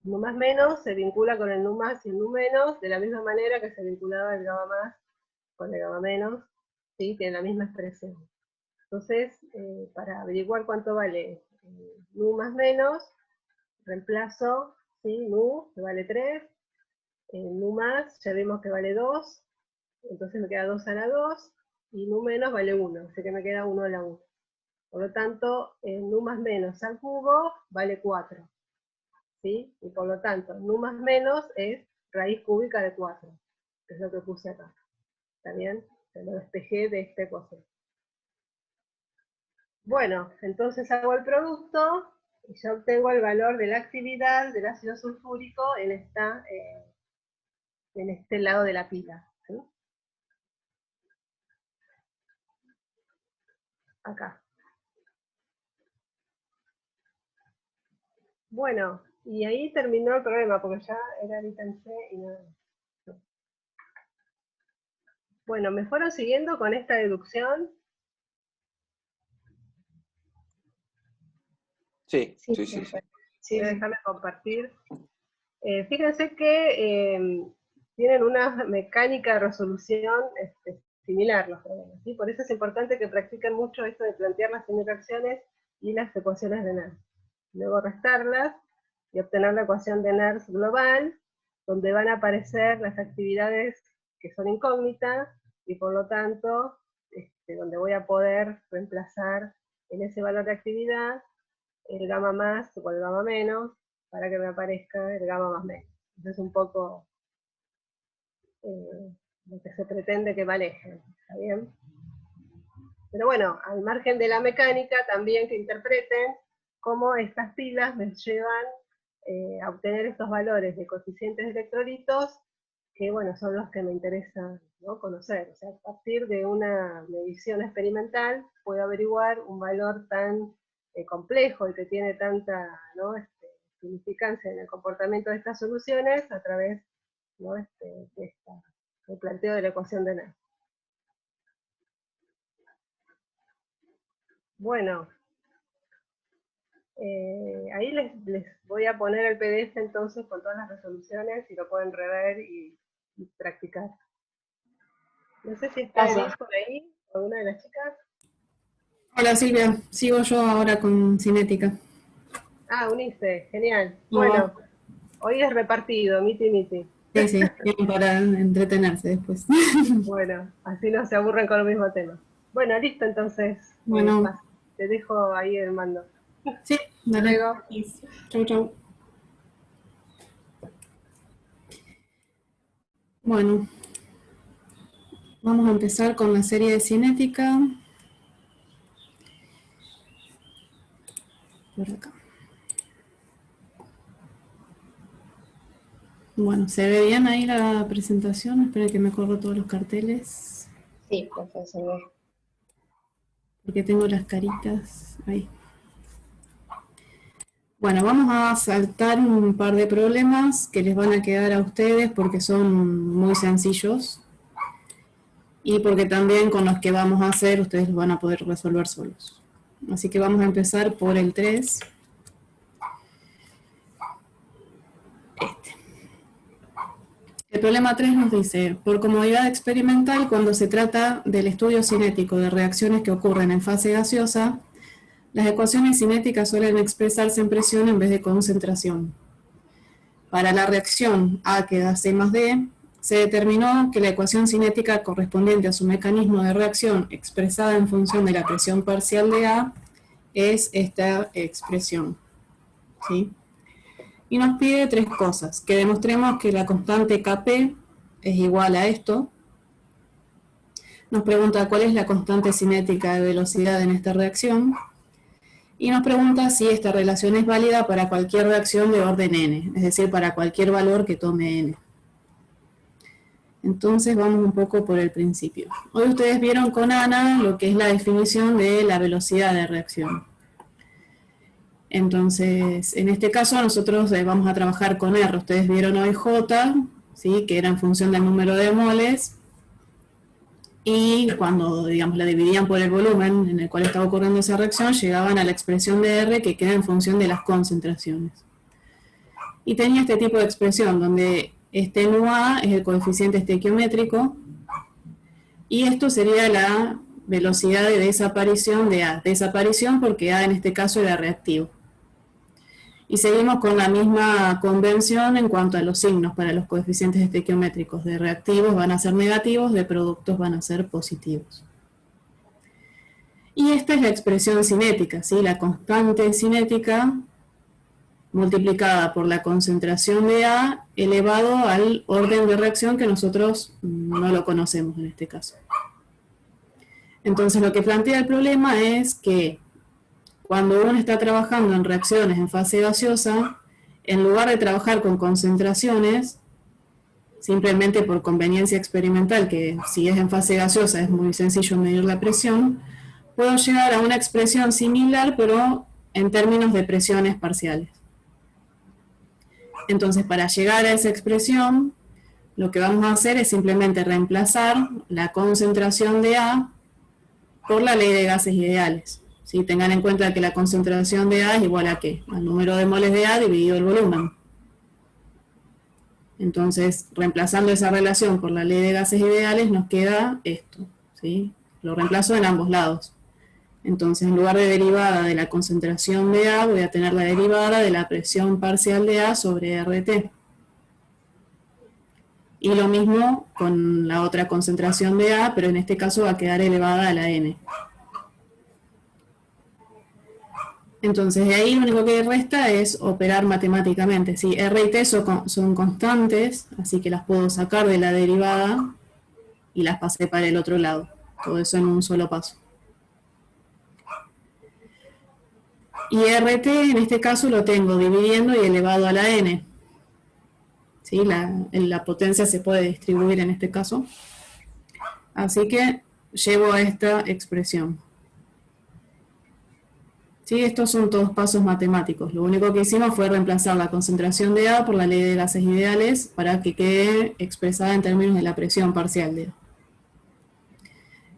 El nu más menos se vincula con el nu más y el nu menos, de la misma manera que se vinculaba el gamma más con el gamma menos, ¿sí?, tiene la misma expresión. Entonces, para averiguar cuánto vale nu más menos, reemplazo, ¿sí?, nu, que vale 3, nu más, ya vimos que vale 2, entonces me queda 2 a la 2, y nu menos vale 1, así que me queda 1 a la 1. Por lo tanto, nu más menos al cubo vale 4, ¿sí? Y por lo tanto, nu más menos es raíz cúbica de 4, que es lo que puse acá. ¿Está bien? Se lo despejé de esta ecuación. Bueno, entonces hago el producto y ya obtengo el valor de la actividad del ácido sulfúrico en este lado de la pila, ¿sí? Acá. Bueno, y ahí terminó el problema, porque ya era el ítem C y nada más. Bueno, ¿me fueron siguiendo con esta deducción? Sí, Sí, sí, sí, sí. perfecto. Voy Sí, a sí. dejarme compartir. Fíjense que tienen una mecánica de resolución similar los problemas, ¿sí? Por eso es importante que practiquen mucho esto de plantear las semireacciones y las ecuaciones de Nernst. Luego restarlas y obtener la ecuación de Nernst global, donde van a aparecer las actividades que son incógnitas, y por lo tanto, donde voy a poder reemplazar en ese valor de actividad el gamma más o el gamma menos, para que me aparezca el gamma más menos. Eso es un poco lo que se pretende que manejen, ¿está bien? Pero bueno, al margen de la mecánica, también que interpreten cómo estas pilas me llevan a obtener estos valores de coeficientes de electrolitos, que bueno, son los que me interesa, ¿no?, conocer. O sea, a partir de una medición experimental puedo averiguar un valor tan complejo y que tiene tanta, ¿no?, significancia en el comportamiento de estas soluciones a través, ¿no?, del planteo de la ecuación de Nernst. Bueno, ahí les voy a poner el PDF entonces con todas las resoluciones y lo pueden rever y practicar. No sé si está Gracias. Edith por ahí, alguna de las chicas. Hola Silvia, sigo yo ahora con cinética. Ah, Unice, genial. ¿Cómo va? Bueno, hoy es repartido, miti. Sí, sí, bien para entretenerse después. Bueno, así no se aburren con el mismo tema. Bueno, listo, entonces. Bueno, Te dejo ahí el mando. sí, dale. Luego. Chau, chau. Bueno, vamos a empezar con la serie de cinética. Por acá. Bueno, ¿se ve bien ahí la presentación? Espero que me corro todos los carteles. Sí, profesor. Porque tengo las caritas ahí. Bueno, vamos a saltar un par de problemas que les van a quedar a ustedes porque son muy sencillos y porque también con los que vamos a hacer ustedes los van a poder resolver solos. Así que vamos a empezar por el 3. El problema 3 nos dice, por comodidad experimental, cuando se trata del estudio cinético de reacciones que ocurren en fase gaseosa, las ecuaciones cinéticas suelen expresarse en presión en vez de concentración. Para la reacción A que da C más D, se determinó que la ecuación cinética correspondiente a su mecanismo de reacción expresada en función de la presión parcial de A es esta expresión, ¿sí? Y nos pide tres cosas, que demostremos que la constante Kp es igual a esto. Nos pregunta cuál es la constante cinética de velocidad en esta reacción. Y nos pregunta si esta relación es válida para cualquier reacción de orden n, es decir, para cualquier valor que tome n. Entonces vamos un poco por el principio. Hoy ustedes vieron con Ana lo que es la definición de la velocidad de reacción. Entonces, en este caso nosotros vamos a trabajar con R. Ustedes vieron hoy J, ¿sí? Que era en función del número de moles. Y cuando, digamos, la dividían por el volumen en el cual estaba ocurriendo esa reacción, llegaban a la expresión de R que queda en función de las concentraciones. Y tenía este tipo de expresión, donde este nu-A es el coeficiente estequiométrico, y esto sería la velocidad de desaparición de A. Desaparición porque A en este caso era reactivo. Y seguimos con la misma convención en cuanto a los signos para los coeficientes estequiométricos. De reactivos van a ser negativos, de productos van a ser positivos. Y esta es la expresión cinética, ¿sí? La constante cinética multiplicada por la concentración de A elevado al orden de reacción que nosotros no lo conocemos en este caso. Entonces lo que plantea el problema es que cuando uno está trabajando en reacciones en fase gaseosa, en lugar de trabajar con concentraciones, simplemente por conveniencia experimental, que si es en fase gaseosa es muy sencillo medir la presión, puedo llegar a una expresión similar, pero en términos de presiones parciales. Entonces, para llegar a esa expresión, lo que vamos a hacer es simplemente reemplazar la concentración de A por la ley de gases ideales. ¿Sí? Tengan en cuenta que la concentración de A es igual a ¿qué? Al número de moles de A dividido el volumen. Entonces, reemplazando esa relación por la ley de gases ideales, nos queda esto, ¿sí? Lo reemplazo en ambos lados. Entonces, en lugar de derivada de la concentración de A, voy a tener la derivada de la presión parcial de A sobre RT. Y lo mismo con la otra concentración de A, pero en este caso va a quedar elevada a la N. Entonces, de ahí lo único que resta es operar matemáticamente. ¿Sí? R y T son constantes, así que las puedo sacar de la derivada y las pasé para el otro lado. Todo eso en un solo paso. Y RT en este caso lo tengo dividiendo y elevado a la N. ¿Sí? La potencia se puede distribuir en este caso. Así que llevo a esta expresión. ¿Sí? Estos son todos pasos matemáticos. Lo único que hicimos fue reemplazar la concentración de A por la ley de gases ideales para que quede expresada en términos de la presión parcial de A.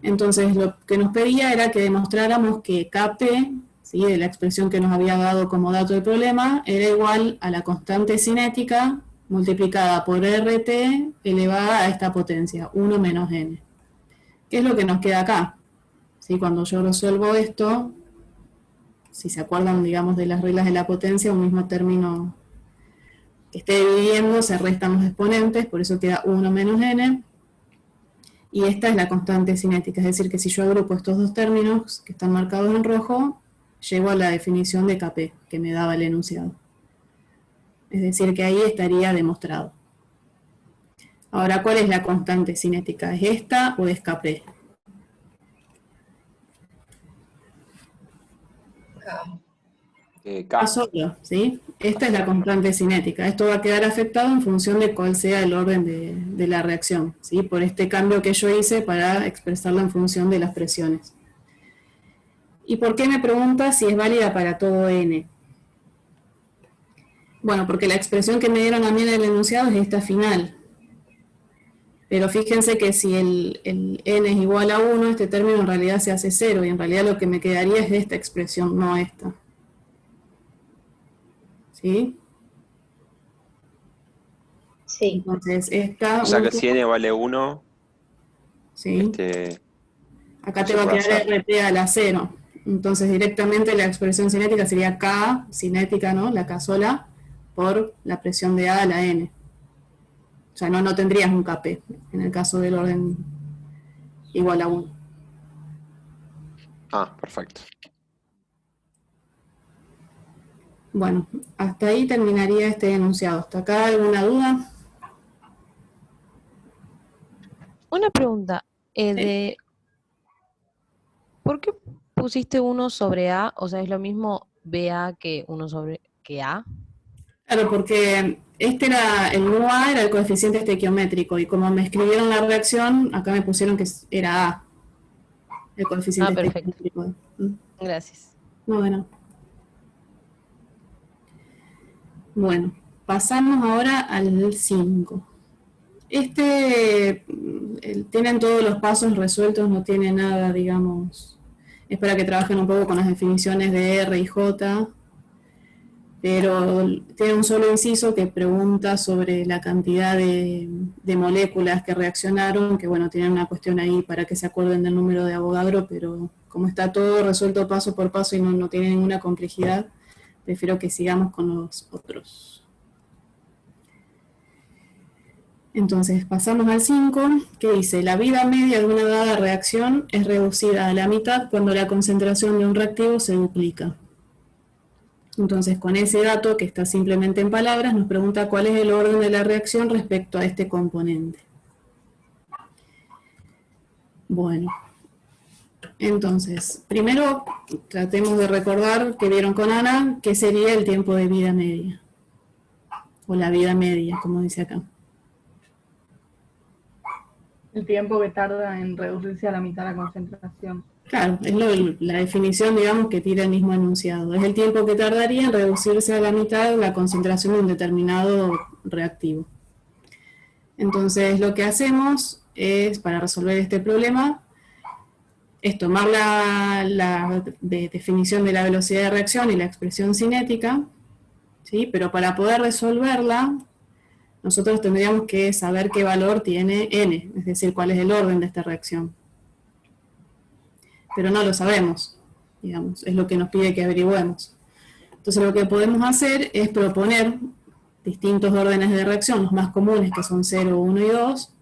Entonces, lo que nos pedía era que demostráramos que Kp, ¿sí? De la expresión que nos había dado como dato del problema, era igual a la constante cinética multiplicada por RT elevada a esta potencia, 1 menos n. ¿Qué es lo que nos queda acá? ¿Sí? Cuando yo resuelvo esto, si se acuerdan, digamos, de las reglas de la potencia, un mismo término que esté dividiendo, se restan los exponentes, por eso queda 1 menos n. Y esta es la constante cinética, es decir, que si yo agrupo estos dos términos que están marcados en rojo, llego a la definición de Kp, que me daba el enunciado. Es decir, que ahí estaría demostrado. Ahora, ¿cuál es la constante cinética? ¿Es esta o es Kp? K solo, ¿sí? Esta es la constante cinética. Esto va a quedar afectado en función de cuál sea el orden de la reacción, ¿sí? Por este cambio que yo hice para expresarlo en función de las presiones. ¿Y por qué me pregunta si es válida para todo n? Bueno, porque la expresión que me dieron a mí en el enunciado es esta final. Pero fíjense que si el n es igual a 1, este término en realidad se hace 0, y en realidad lo que me quedaría es esta expresión, no esta. ¿Sí? Sí. Entonces, esta... O sea que si n vale 1, ¿sí? Acá te va a quedar RT a la 0. Entonces, directamente la expresión cinética sería K, cinética, ¿no? La K sola, por la presión de A a la N. O sea, no tendrías un Kp en el caso del orden igual a 1. Ah, perfecto. Bueno, hasta ahí terminaría este enunciado. ¿Hasta acá alguna duda? Una pregunta. ¿Por qué pusiste 1 sobre A? O sea, ¿es lo mismo BA que 1 sobre A? Claro, porque este era, el MUA era el coeficiente estequiométrico, y como me escribieron la reacción, acá me pusieron que era A, el coeficiente estequiométrico. Gracias. No, bueno. Bueno, pasamos ahora al 5. Tienen todos los pasos resueltos, no tiene nada, digamos, es para que trabajen un poco con las definiciones de R y J, pero tiene un solo inciso que pregunta sobre la cantidad de moléculas que reaccionaron, que bueno, tienen una cuestión ahí para que se acuerden del número de Avogadro, pero como está todo resuelto paso por paso y no tiene ninguna complejidad, prefiero que sigamos con los otros. Entonces pasamos al 5, que dice: la vida media de una dada reacción es reducida a la mitad cuando la concentración de un reactivo se duplica. Entonces, con ese dato, que está simplemente en palabras, nos pregunta cuál es el orden de la reacción respecto a este componente. Bueno, entonces, primero tratemos de recordar que vieron con Ana qué sería el tiempo de vida media, o la vida media, como dice acá. El tiempo que tarda en reducirse a la mitad la concentración. Claro, es la definición, digamos, que tira el mismo enunciado. Es el tiempo que tardaría en reducirse a la mitad la concentración de un determinado reactivo. Entonces, lo que hacemos es, para resolver este problema, es tomar la definición de la velocidad de reacción y la expresión cinética, ¿sí? Pero para poder resolverla, nosotros tendríamos que saber qué valor tiene n, es decir, cuál es el orden de esta reacción. Pero no lo sabemos, digamos, es lo que nos pide que averigüemos. Entonces lo que podemos hacer es proponer distintos órdenes de reacción, los más comunes, que son 0, 1 y 2,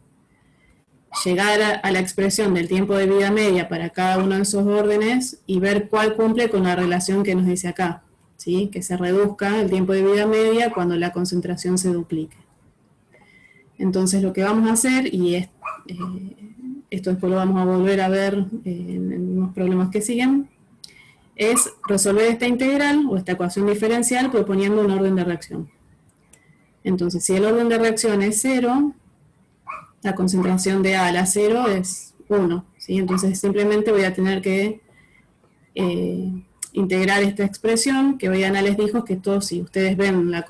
llegar a la expresión del tiempo de vida media para cada uno de esos órdenes y ver cuál cumple con la relación que nos dice acá, ¿sí? Que se reduzca el tiempo de vida media cuando la concentración se duplique. Entonces lo que vamos a hacer, y esto después lo vamos a volver a ver en unos problemas que siguen, es resolver esta integral o esta ecuación diferencial proponiendo un orden de reacción. Entonces, si el orden de reacción es 0, la concentración de A a la 0 es 1, ¿sí? Entonces simplemente voy a tener que integrar esta expresión, que hoy Ana les dijo que todos, si ustedes ven la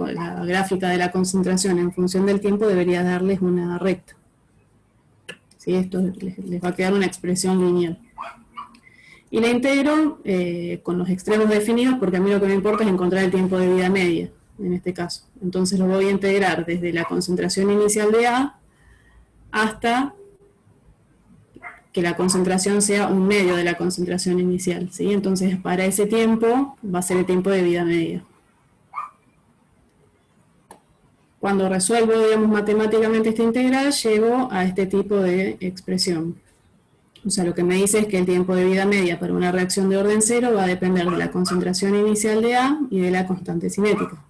gráfica de la concentración en función del tiempo, debería darles una recta. ¿Sí? Esto les va a quedar una expresión lineal. Y la integro con los extremos definidos, porque a mí lo que me importa es encontrar el tiempo de vida media, en este caso. Entonces lo voy a integrar desde la concentración inicial de A hasta que la concentración sea un medio de la concentración inicial, ¿sí? Entonces, para ese tiempo, va a ser el tiempo de vida media. Cuando resuelvo, digamos, matemáticamente esta integral, llego a este tipo de expresión. O sea, lo que me dice es que el tiempo de vida media para una reacción de orden cero va a depender de la concentración inicial de A y de la constante cinética.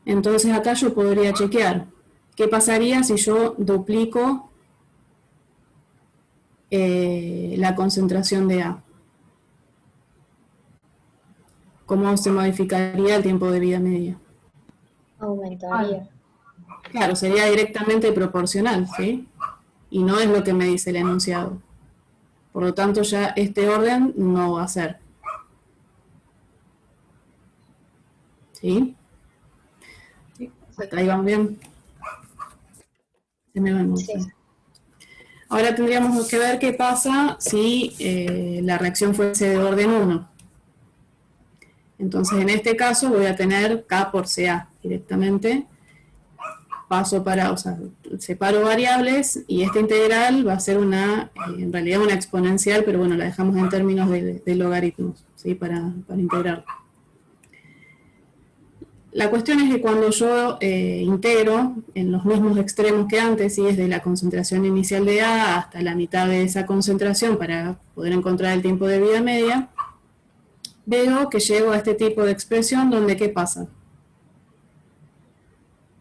Entonces acá yo podría chequear qué pasaría si yo duplico la concentración de A. ¿Cómo se modificaría el tiempo de vida media? Aumentaría. Claro, sería directamente proporcional, ¿sí? Y no es lo que me dice el enunciado. Por lo tanto, ya este orden no va a ser. ¿Sí? Hasta ahí vamos bien. Se me van Sí. Ahora tendríamos que ver qué pasa si la reacción fuese de orden 1. Entonces, en este caso voy a tener K por CA directamente. Paso para, o sea, separo variables y esta integral va a ser una, en realidad una exponencial, pero bueno, la dejamos en términos de logaritmos, ¿sí? Para integrar. La cuestión es que cuando yo integro en los mismos extremos que antes, ¿sí? Desde la concentración inicial de A hasta la mitad de esa concentración para poder encontrar el tiempo de vida media, veo que llego a este tipo de expresión donde ¿qué pasa?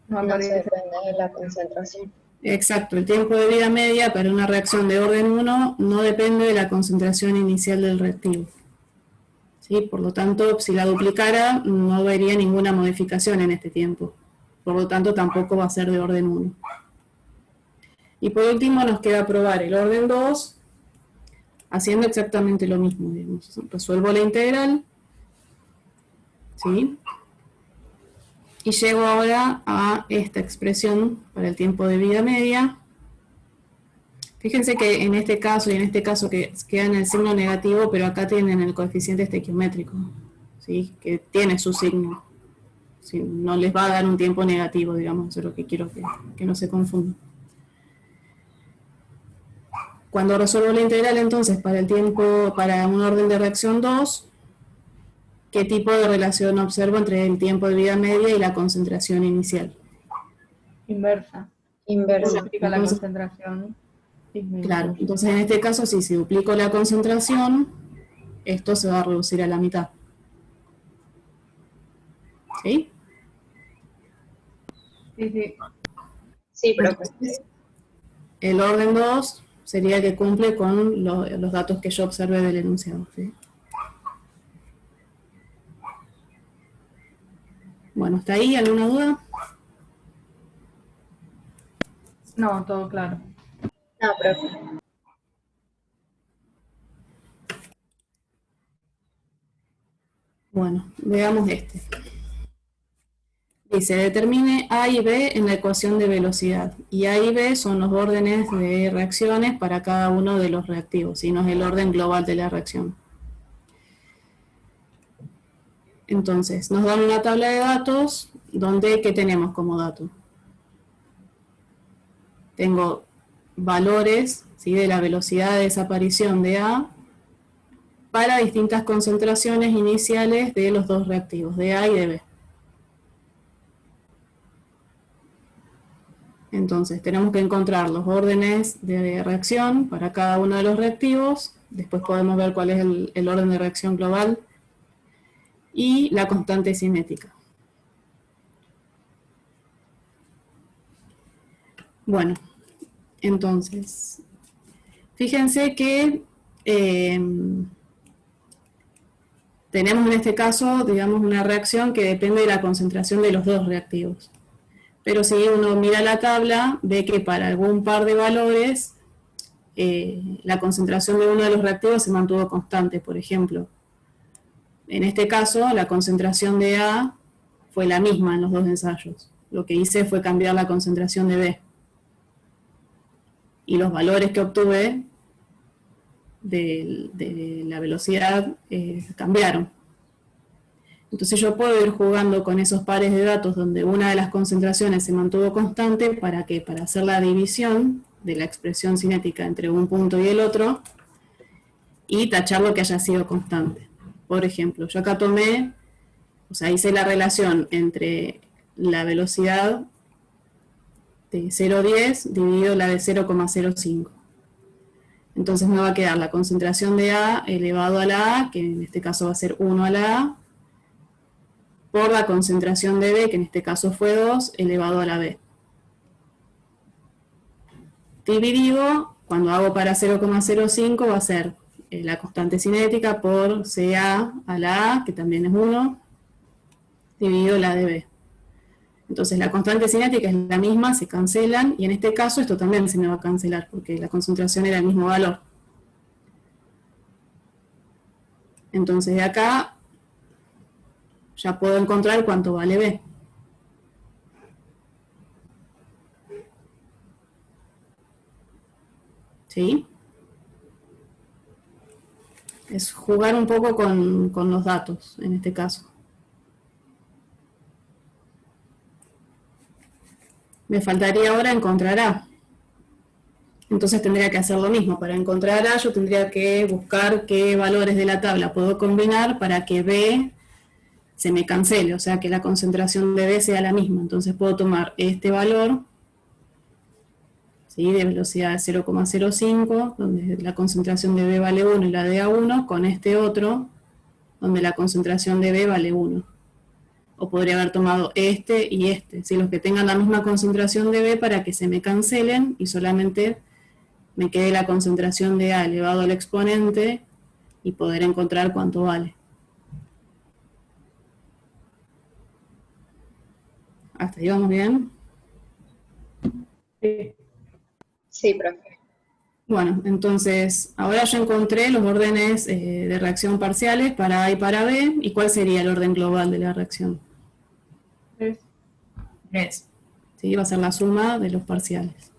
No No se aparece. depende de la concentración. Exacto, el tiempo de vida media para una reacción de orden 1 no depende de la concentración inicial del reactivo. ¿Sí? Por lo tanto, si la duplicara, no vería ninguna modificación en este tiempo. Por lo tanto, tampoco va a ser de orden 1. Y por último, nos queda probar el orden 2, haciendo exactamente lo mismo. Digamos. Resuelvo la integral, ¿sí? Y llego ahora a esta expresión para el tiempo de vida media. Fíjense que en este caso y en este caso que queda en el signo negativo, pero acá tienen el coeficiente estequiométrico, ¿sí? Que tiene su signo. ¿Sí? No les va a dar un tiempo negativo, digamos, eso es lo que quiero que no se confundan. Cuando resuelvo la integral, entonces, para el tiempo, para un orden de reacción 2, ¿qué tipo de relación observo entre el tiempo de vida media y la concentración inicial? Inversa. Inversa. Duplica la Entonces, concentración. Disminuye. claro, entonces en este caso, si duplico la concentración, esto se va a reducir a la mitad. ¿Sí? Sí, sí. Sí, profe. Entonces, el orden 2 sería el que cumple con los datos que yo observé del enunciado. ¿Sí? Bueno, ¿hasta ahí alguna duda? No, todo claro. No, profe. Bueno, veamos este. Dice, determine A y B en la ecuación de velocidad. Y A y B son los órdenes de reacciones para cada uno de los reactivos, y no es el orden global de la reacción. Entonces, nos dan una tabla de datos donde, ¿qué tenemos como dato? Tengo valores, ¿sí? De la velocidad de desaparición de A para distintas concentraciones iniciales de los dos reactivos, de A y de B. Entonces, tenemos que encontrar los órdenes de reacción para cada uno de los reactivos. Después podemos ver cuál es el orden de reacción global y la constante cinética. Bueno, entonces, fíjense que tenemos en este caso, digamos, una reacción que depende de la concentración de los dos reactivos. Pero si uno mira la tabla, ve que para algún par de valores, la concentración de uno de los reactivos se mantuvo constante. Por ejemplo, en este caso, la concentración de A fue la misma en los dos ensayos. Lo que hice fue cambiar la concentración de B. Y los valores que obtuve de la velocidad cambiaron. Entonces yo puedo ir jugando con esos pares de datos donde una de las concentraciones se mantuvo constante. ¿Para qué? Para hacer la división de la expresión cinética entre un punto y el otro y tachar lo que haya sido constante. Por ejemplo, yo acá tomé, o sea, hice la relación entre la velocidad de 0,10 dividido la de 0,05. Entonces me va a quedar la concentración de A elevado a la A, que en este caso va a ser 1 a la A, por la concentración de B, que en este caso fue 2, elevado a la B. Dividido, cuando hago para 0,05, va a ser la constante cinética por CA a la A, que también es 1, dividido la de B. Entonces la constante cinética es la misma, se cancelan, y en este caso esto también se me va a cancelar, porque la concentración era el mismo valor. Entonces de acá ya puedo encontrar cuánto vale B. ¿Sí? Es jugar un poco con los datos, en este caso. Me faltaría ahora encontrar A. Entonces tendría que hacer lo mismo. Para encontrar A yo tendría que buscar qué valores de la tabla puedo combinar para que B se me cancele, o sea que la concentración de B sea la misma. Entonces puedo tomar este valor, ¿sí?, de velocidad de 0,05, donde la concentración de B vale 1 y la de A1, con este otro, donde la concentración de B vale 1. O podría haber tomado este y este, ¿sí?, los que tengan la misma concentración de B para que se me cancelen y solamente me quede la concentración de A elevado al exponente y poder encontrar cuánto vale. ¿Hasta ahí vamos bien? Sí. Sí, profe. Bueno, entonces, ahora ya encontré los órdenes de reacción parciales para A y para B. ¿Y cuál sería el orden global de la reacción? 3. 3. ¿Sí? Va a ser la suma de los parciales.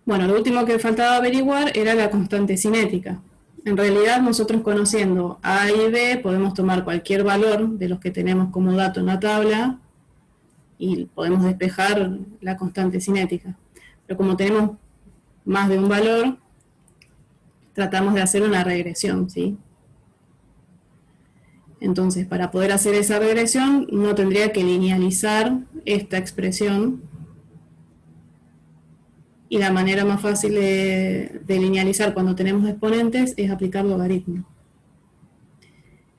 Bueno, lo último que faltaba averiguar era la constante cinética. En realidad, nosotros conociendo A y B, podemos tomar cualquier valor de los que tenemos como dato en la tabla y podemos despejar la constante cinética. Pero como tenemos más de un valor, tratamos de hacer una regresión, ¿sí? Entonces, para poder hacer esa regresión, uno tendría que linealizar esta expresión, y la manera más fácil de linealizar cuando tenemos exponentes es aplicar logaritmo.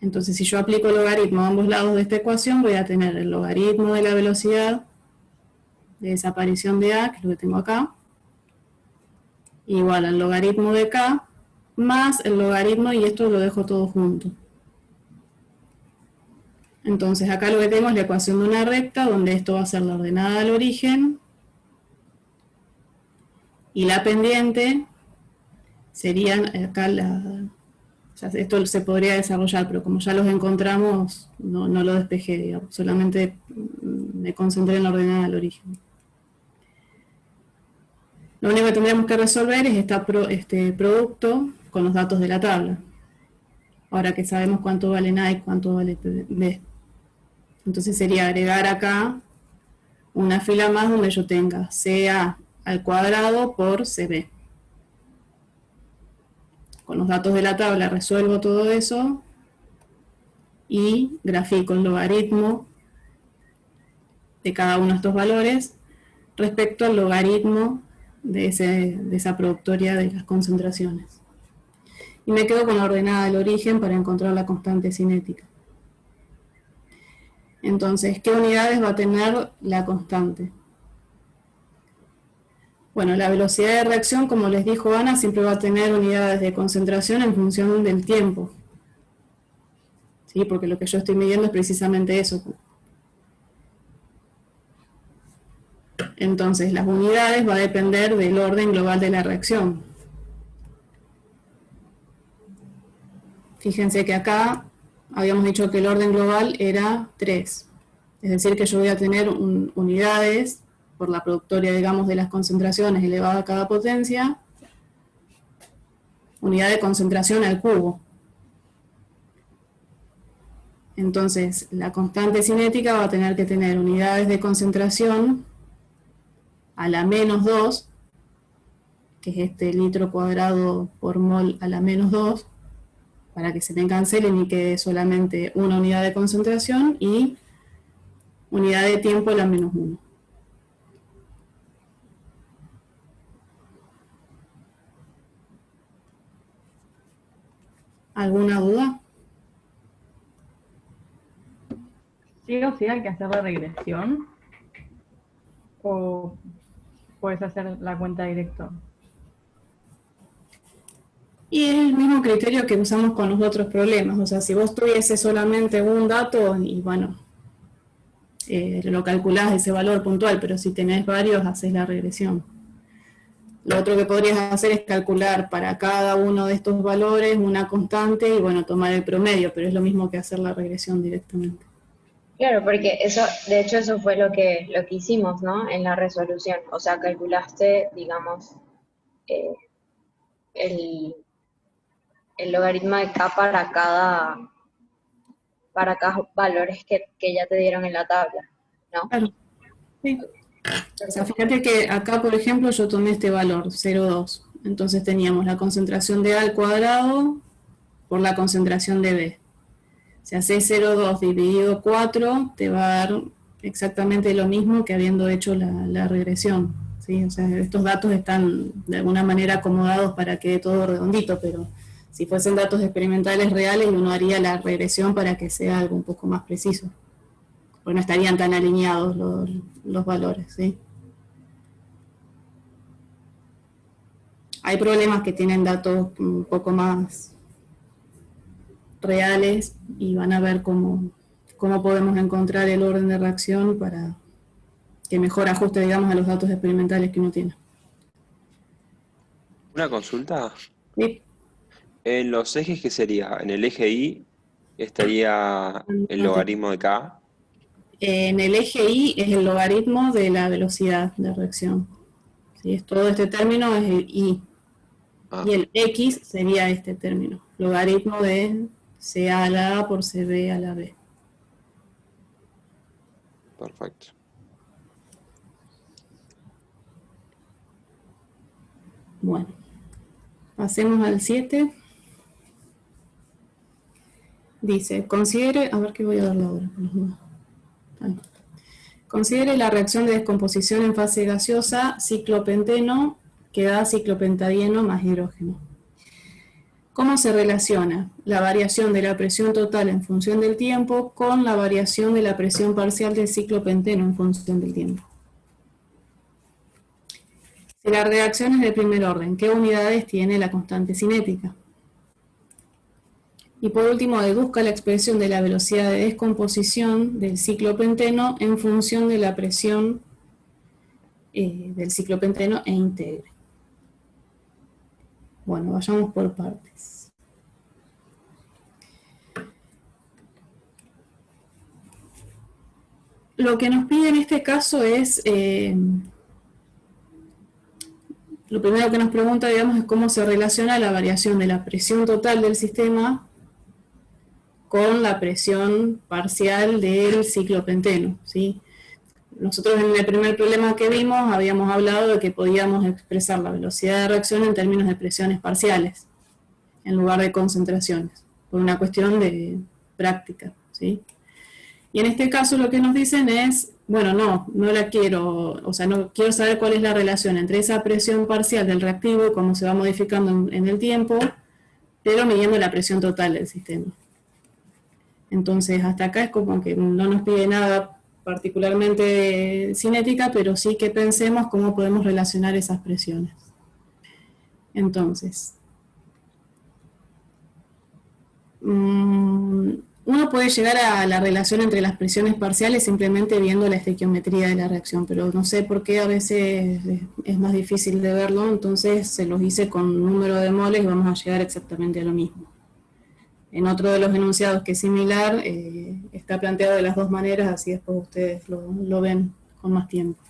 Entonces, si yo aplico logaritmo a ambos lados de esta ecuación, voy a tener el logaritmo de la velocidad de desaparición de A, que es lo que tengo acá, igual al logaritmo de K, más el logaritmo, y esto lo dejo todo junto. Entonces acá lo que tengo es la ecuación de una recta, donde esto va a ser la ordenada al origen, y la pendiente serían acá o sea, esto se podría desarrollar, pero como ya los encontramos, no lo despejé, digamos, solamente me concentré en la ordenada al origen. Lo único que tendríamos que resolver es este producto con los datos de la tabla. Ahora que sabemos cuánto vale A y cuánto vale B. Entonces sería agregar acá una fila más donde yo tenga CA al cuadrado por CB. Con los datos de la tabla resuelvo todo eso y grafico el logaritmo de cada uno de estos valores respecto al logaritmo de esa productoria de las concentraciones. Y me quedo con la ordenada del origen para encontrar la constante cinética. Entonces, ¿qué unidades va a tener la constante? Bueno, la velocidad de reacción, como les dijo Ana, siempre va a tener unidades de concentración en función del tiempo. ¿Sí? Porque lo que yo estoy midiendo es precisamente eso. Entonces, las unidades va a depender del orden global de la reacción. Fíjense que acá habíamos dicho que el orden global era 3. Es decir, que yo voy a tener unidades por la productoria, digamos, de las concentraciones elevada a cada potencia, unidad de concentración al cubo. Entonces, la constante cinética va a tener que tener unidades de concentración a la menos 2, que es este litro cuadrado por mol a la menos 2, para que se me cancelen y quede solamente una unidad de concentración, y unidad de tiempo la menos 1. ¿Alguna duda? ¿Sí o sí hay que hacer la regresión? ¿O puedes hacer la cuenta directo? Y es el mismo criterio que usamos con los otros problemas. O sea, si vos tuvieses solamente un dato, y bueno, lo calculás ese valor puntual, pero si tenés varios, haces la regresión. Lo otro que podrías hacer es calcular para cada uno de estos valores una constante y bueno, tomar el promedio, pero es lo mismo que hacer la regresión directamente. Claro, porque eso, de hecho, eso fue lo que hicimos, ¿no? En la resolución. O sea, calculaste, digamos, el logaritmo de k para cada valores que ya te dieron en la tabla, ¿no? Claro, sí. O sea, fíjate que acá, por ejemplo, yo tomé este valor, 0,2. Entonces teníamos la concentración de A al cuadrado por la concentración de B. Si haces 0,2 dividido 4, te va a dar exactamente lo mismo que habiendo hecho la regresión, ¿sí? O sea, estos datos están de alguna manera acomodados para que quede todo redondito, pero si fuesen datos experimentales reales, uno haría la regresión para que sea algo un poco más preciso. Porque no estarían tan alineados los valores, ¿sí? Hay problemas que tienen datos un poco más reales y van a ver cómo podemos encontrar el orden de reacción para que mejor ajuste, digamos, a los datos experimentales que uno tiene. Una consulta. ¿Sí? En los ejes, ¿qué sería? En el eje Y estaría el logaritmo de K. En el eje Y es el logaritmo de la velocidad de reacción. ¿Sí? Todo este término es el Y. Ah, Y el X sería este término, logaritmo de CA a la A por CB a la B. perfecto. Bueno, pasemos al 7. Dice, considere, a ver qué voy a dar la hora, por las dudas. Ahí. Considere la reacción de descomposición en fase gaseosa ciclopenteno que da ciclopentadieno más hidrógeno. ¿Cómo se relaciona la variación de la presión total en función del tiempo con la variación de la presión parcial del ciclopenteno en función del tiempo? Si la reacción es de primer orden, ¿qué unidades tiene la constante cinética? Y por último, deduzca la expresión de la velocidad de descomposición del ciclopenteno en función de la presión del ciclopenteno e integre. Bueno, vayamos por partes. Lo que nos pide en este caso es, lo primero que nos pregunta, digamos, es cómo se relaciona la variación de la presión total del sistema con la presión parcial del ciclopenteno, ¿sí? Nosotros en el primer problema que vimos habíamos hablado de que podíamos expresar la velocidad de reacción en términos de presiones parciales, en lugar de concentraciones, por una cuestión de práctica, ¿sí? Y en este caso lo que nos dicen es, bueno, no la quiero, o sea, no quiero saber cuál es la relación entre esa presión parcial del reactivo y cómo se va modificando en el tiempo, pero midiendo la presión total del sistema. Entonces, hasta acá es como que no nos pide nada particularmente cinética, pero sí que pensemos cómo podemos relacionar esas presiones. Entonces, uno puede llegar a la relación entre las presiones parciales simplemente viendo la estequiometría de la reacción, pero no sé por qué a veces es más difícil de verlo, entonces se los hice con número de moles y vamos a llegar exactamente a lo mismo. En otro de los enunciados que es similar, está planteado de las dos maneras, así después ustedes lo ven con más tiempo.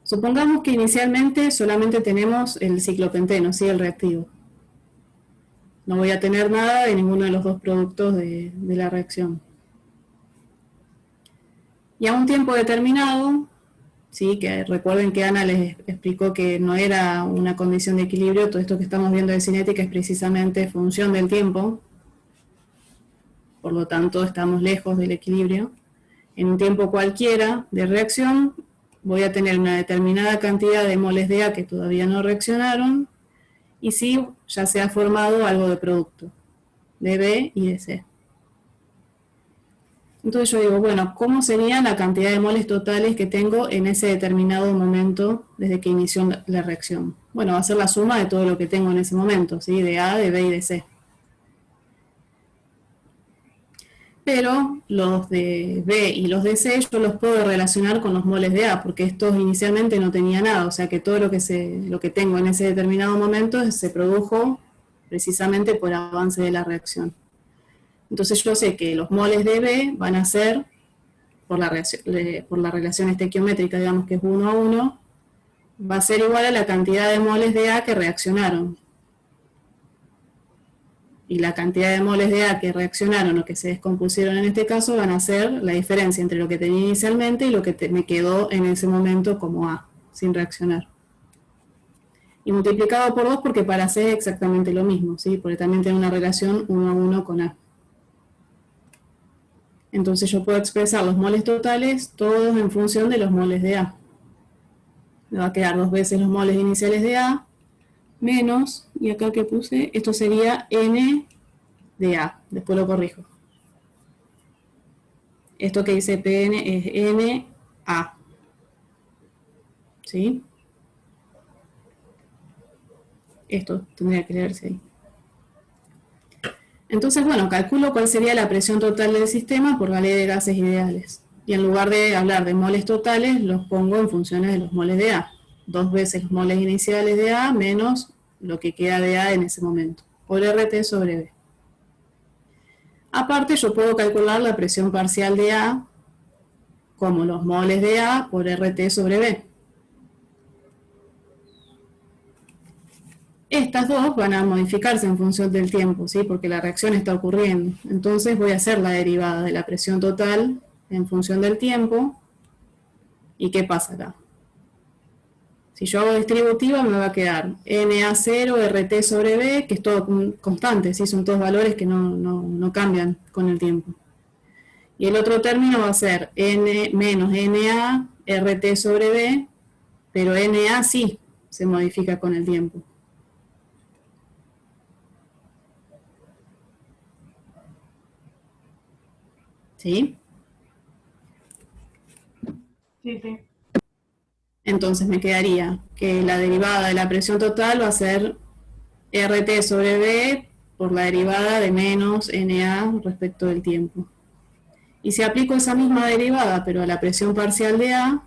Supongamos que inicialmente solamente tenemos el ciclopenteno, ¿sí? El reactivo. No voy a tener nada de ninguno de los dos productos de la reacción. Y a un tiempo determinado, ¿sí? Que recuerden que Ana les explicó que no era una condición de equilibrio, todo esto que estamos viendo de cinética es precisamente función del tiempo, por lo tanto estamos lejos del equilibrio. en un tiempo cualquiera de reacción, voy a tener una determinada cantidad de moles de A que todavía no reaccionaron, y sí ya se ha formado algo de producto, de B y de C. Entonces yo digo, bueno, ¿cómo sería la cantidad de moles totales que tengo en ese determinado momento desde que inició la reacción? Bueno, va a ser la suma de todo lo que tengo en ese momento, ¿sí? De A, de B y de C. Pero los de B y los de C yo los puedo relacionar con los moles de A, porque estos inicialmente no tenían nada, o sea que todo lo que tengo en ese determinado momento se produjo precisamente por avance de la reacción. Entonces yo sé que los moles de B van a ser, por la relación estequiométrica, digamos que es 1 a 1, va a ser igual a la cantidad de moles de A que reaccionaron. Y la cantidad de moles de A que reaccionaron o que se descompusieron en este caso van a ser la diferencia entre lo que tenía inicialmente y lo que me quedó en ese momento como A, sin reaccionar. Y multiplicado por 2 porque para C es exactamente lo mismo, ¿sí? Porque también tiene una relación 1 a 1 con A. Entonces yo puedo expresar los moles totales todos en función de los moles de A. Me va a quedar 2 veces los moles iniciales de A, menos, y acá que puse, esto sería N de A, después lo corrijo. Esto que dice Pn es Na. ¿Sí? Esto tendría que leerse ahí. Entonces, bueno, calculo cuál sería la presión total del sistema por la ley de gases ideales. Y en lugar de hablar de moles totales, los pongo en funciones de los moles de A. 2 veces los moles iniciales de A menos lo que queda de A en ese momento, por RT sobre B. Aparte, yo puedo calcular la presión parcial de A como los moles de A por RT sobre B. Estas dos van a modificarse en función del tiempo, ¿sí? Porque la reacción está ocurriendo. Entonces voy a hacer la derivada de la presión total en función del tiempo. ¿Y qué pasa acá? Si yo hago distributiva me va a quedar Na0 RT sobre B, que es todo constante, ¿sí? Son todos valores que no cambian con el tiempo. Y el otro término va a ser N menos Na RT sobre B, pero Na sí se modifica con el tiempo. ¿Sí? Sí, sí. Entonces me quedaría que la derivada de la presión total va a ser RT sobre B por la derivada de menos Na respecto del tiempo. Y si aplico esa misma derivada, pero a la presión parcial de A,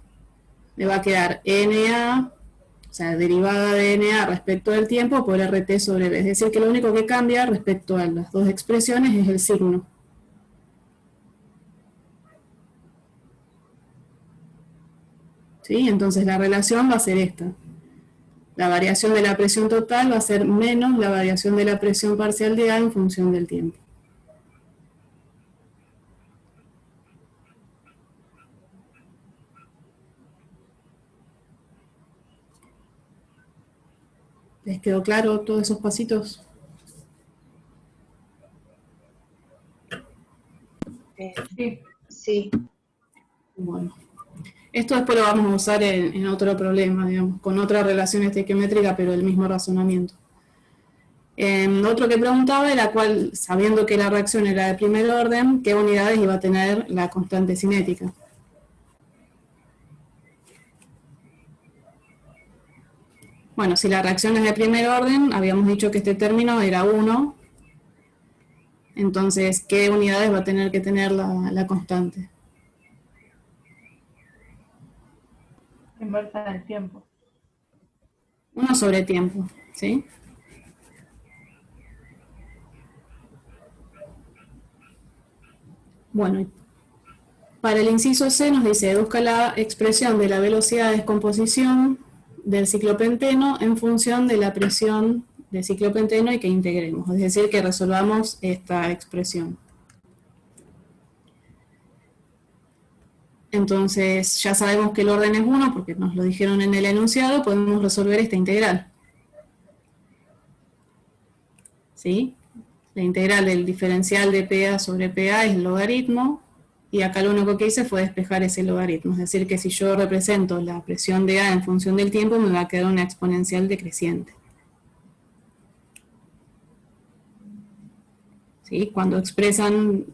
me va a quedar Na, o sea, derivada de Na respecto del tiempo por RT sobre B. Es decir, que lo único que cambia respecto a las dos expresiones es el signo. ¿Sí? Entonces la relación va a ser esta. La variación de la presión total va a ser menos la variación de la presión parcial de A en función del tiempo. ¿Les quedó claro todos esos pasitos? Sí. Sí. Bueno. Esto después lo vamos a usar en otro problema, digamos, con otra relación estequiométrica, pero el mismo razonamiento. Otro que preguntaba era cuál, sabiendo que la reacción era de primer orden, qué unidades iba a tener la constante cinética. Bueno, si la reacción es de primer orden, habíamos dicho que este término era 1, entonces, ¿qué unidades va a tener que tener la constante? Inversa del tiempo. 1 sobre tiempo, ¿sí? Bueno, para el inciso C nos dice, deduzca la expresión de la velocidad de descomposición del ciclopenteno en función de la presión del ciclopenteno y que integremos, es decir, que resolvamos esta expresión. Entonces ya sabemos que el orden es 1 porque nos lo dijeron en el enunciado, podemos resolver esta integral. ¿Sí? La integral del diferencial de PA sobre PA es el logaritmo Y acá lo único que hice fue despejar ese logaritmo, es decir, que si yo represento la presión de A en función del tiempo, me va a quedar una exponencial decreciente. ¿Sí? Cuando expresan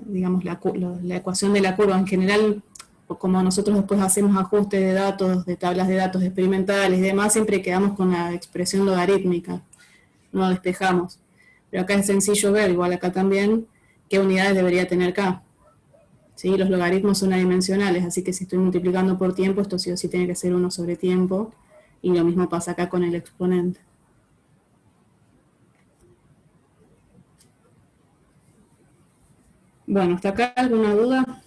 digamos, la ecuación de la curva en general, como nosotros después hacemos ajustes de datos, de tablas de datos experimentales y demás, siempre quedamos con la expresión logarítmica, no despejamos. Pero acá es sencillo ver, igual acá también, qué unidades debería tener K. ¿Sí? Los logaritmos son adimensionales, así que si estoy multiplicando por tiempo, esto sí o sí tiene que ser 1 sobre tiempo, y lo mismo pasa acá con el exponente. Bueno, ¿hasta acá alguna duda?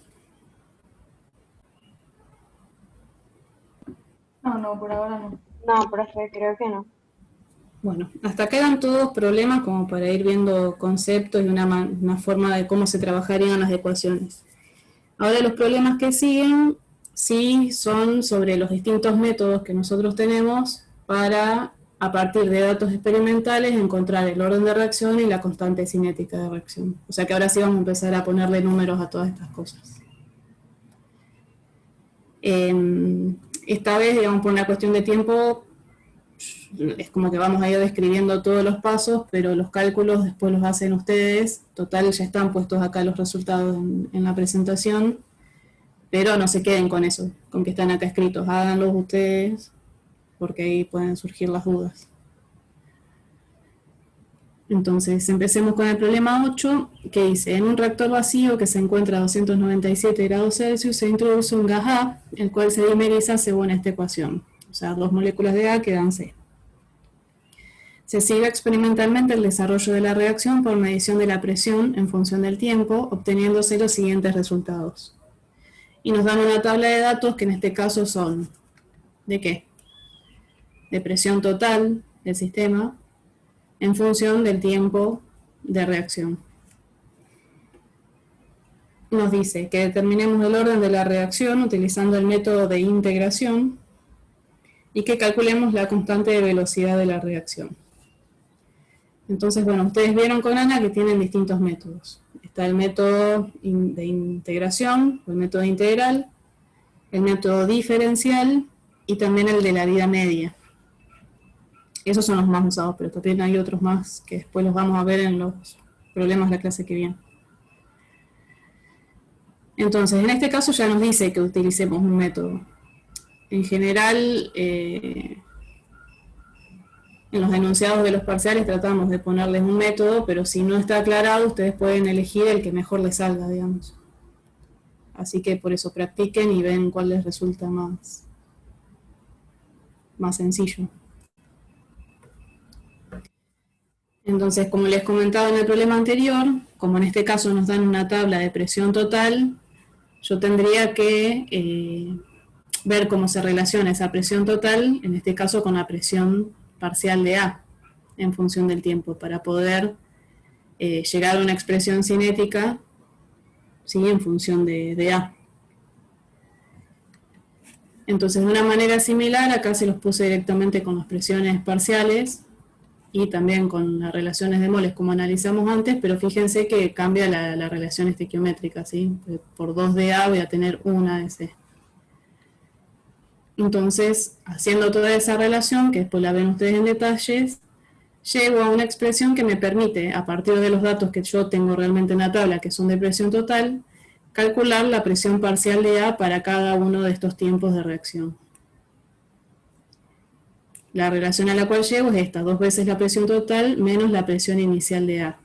No, por ahora no. No, profe, creo que no. Bueno, hasta acá eran todos problemas como para ir viendo conceptos y una forma de cómo se trabajarían las ecuaciones. Ahora los problemas que siguen, sí son sobre los distintos métodos que nosotros tenemos para, a partir de datos experimentales, encontrar el orden de reacción y la constante cinética de reacción. O sea que ahora sí vamos a empezar a ponerle números a todas estas cosas. Esta vez, digamos, por una cuestión de tiempo, es como que vamos a ir describiendo todos los pasos, pero los cálculos después los hacen ustedes. Total, ya están puestos acá los resultados en la presentación, pero no se queden con eso, con que están acá escritos, háganlos ustedes, porque ahí pueden surgir las dudas. Entonces, empecemos con el problema 8, que dice, en un reactor vacío que se encuentra a 297 grados Celsius, se introduce un gas A, el cual se dimeriza según esta ecuación. O sea, 2 moléculas de A quedan C. Se sigue experimentalmente el desarrollo de la reacción por medición de la presión en función del tiempo, obteniéndose los siguientes resultados. Y nos dan una tabla de datos que en este caso son, ¿de qué? De presión total del sistema en función del tiempo de reacción. Nos dice que determinemos el orden de la reacción utilizando el método de integración y que calculemos la constante de velocidad de la reacción. Entonces, bueno, ustedes vieron con Ana que tienen distintos métodos. Está el método de integración, o el método integral, el método diferencial y también el de la vida media. Esos son los más usados, pero también hay otros más que después los vamos a ver en los problemas de la clase que viene. Entonces, en este caso ya nos dice que utilicemos un método. En general, en los enunciados de los parciales tratamos de ponerles un método, pero si no está aclarado, ustedes pueden elegir el que mejor les salga, digamos. Así que por eso practiquen y ven cuál les resulta más sencillo. Entonces, como les comentaba en el problema anterior, como en este caso nos dan una tabla de presión total, yo tendría que ver cómo se relaciona esa presión total, en este caso con la presión parcial de A, en función del tiempo, para poder llegar a una expresión cinética, ¿sí? En función de A. Entonces, de una manera similar, acá se los puse directamente con las presiones parciales, y también con las relaciones de moles como analizamos antes, pero fíjense que cambia la relación estequiométrica, ¿sí? Por 2 de A voy a tener 1 de C. Entonces, haciendo toda esa relación, que después la ven ustedes en detalles, llego a una expresión que me permite, a partir de los datos que yo tengo realmente en la tabla, que son de presión total, calcular la presión parcial de A para cada uno de estos tiempos de reacción. La relación a la cual llego es esta, 2 veces la presión total menos la presión inicial de A.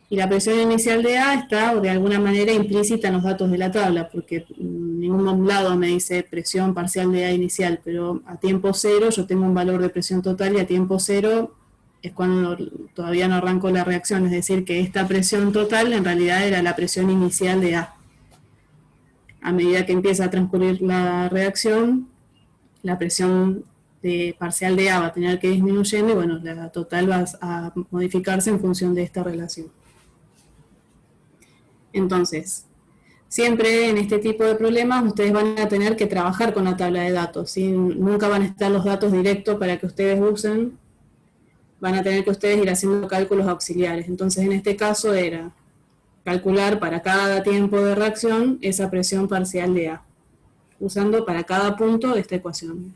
Y la presión inicial de A está de alguna manera implícita en los datos de la tabla, porque en ningún lado me dice presión parcial de A inicial, pero a tiempo cero yo tengo un valor de presión total y a tiempo cero es cuando todavía no arranco la reacción, es decir que esta presión total en realidad era la presión inicial de A. A medida que empieza a transcurrir la reacción, la presión parcial de A va a tener que ir disminuyendo y bueno, la total va a modificarse en función de esta relación. Entonces, siempre en este tipo de problemas ustedes van a tener que trabajar con la tabla de datos, ¿sí? Nunca van a estar los datos directos para que ustedes usen, van a tener que ustedes ir haciendo cálculos auxiliares. Entonces en este caso era calcular para cada tiempo de reacción esa presión parcial de A, usando para cada punto esta ecuación.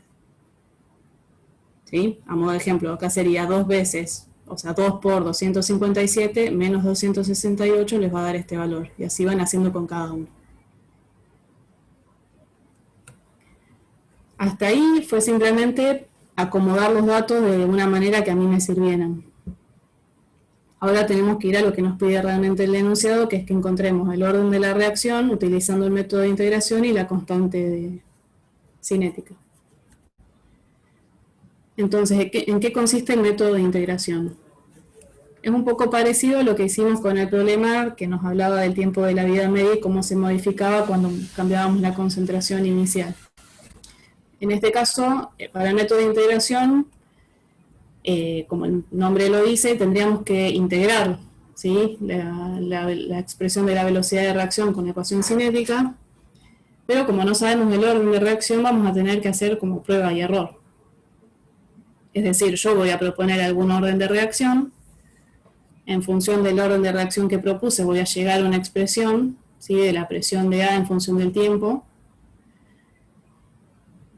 ¿Sí? A modo de ejemplo, acá sería 2 veces, o sea, 2 por 257 menos 268 les va a dar este valor, y así van haciendo con cada uno. Hasta ahí fue simplemente acomodar los datos de una manera que a mí me sirvieran. Ahora tenemos que ir a lo que nos pide realmente el enunciado, que es que encontremos el orden de la reacción utilizando el método de integración y la constante cinética. Entonces, ¿en qué consiste el método de integración? Es un poco parecido a lo que hicimos con el problema que nos hablaba del tiempo de la vida media y cómo se modificaba cuando cambiábamos la concentración inicial. En este caso, para el método de integración, como el nombre lo dice, tendríamos que integrar, ¿sí?, la expresión de la velocidad de reacción con la ecuación cinética, pero como no sabemos el orden de reacción, vamos a tener que hacer como prueba y error. Es decir, yo voy a proponer algún orden de reacción, en función del orden de reacción que propuse voy a llegar a una expresión, ¿sí?, de la presión de A en función del tiempo,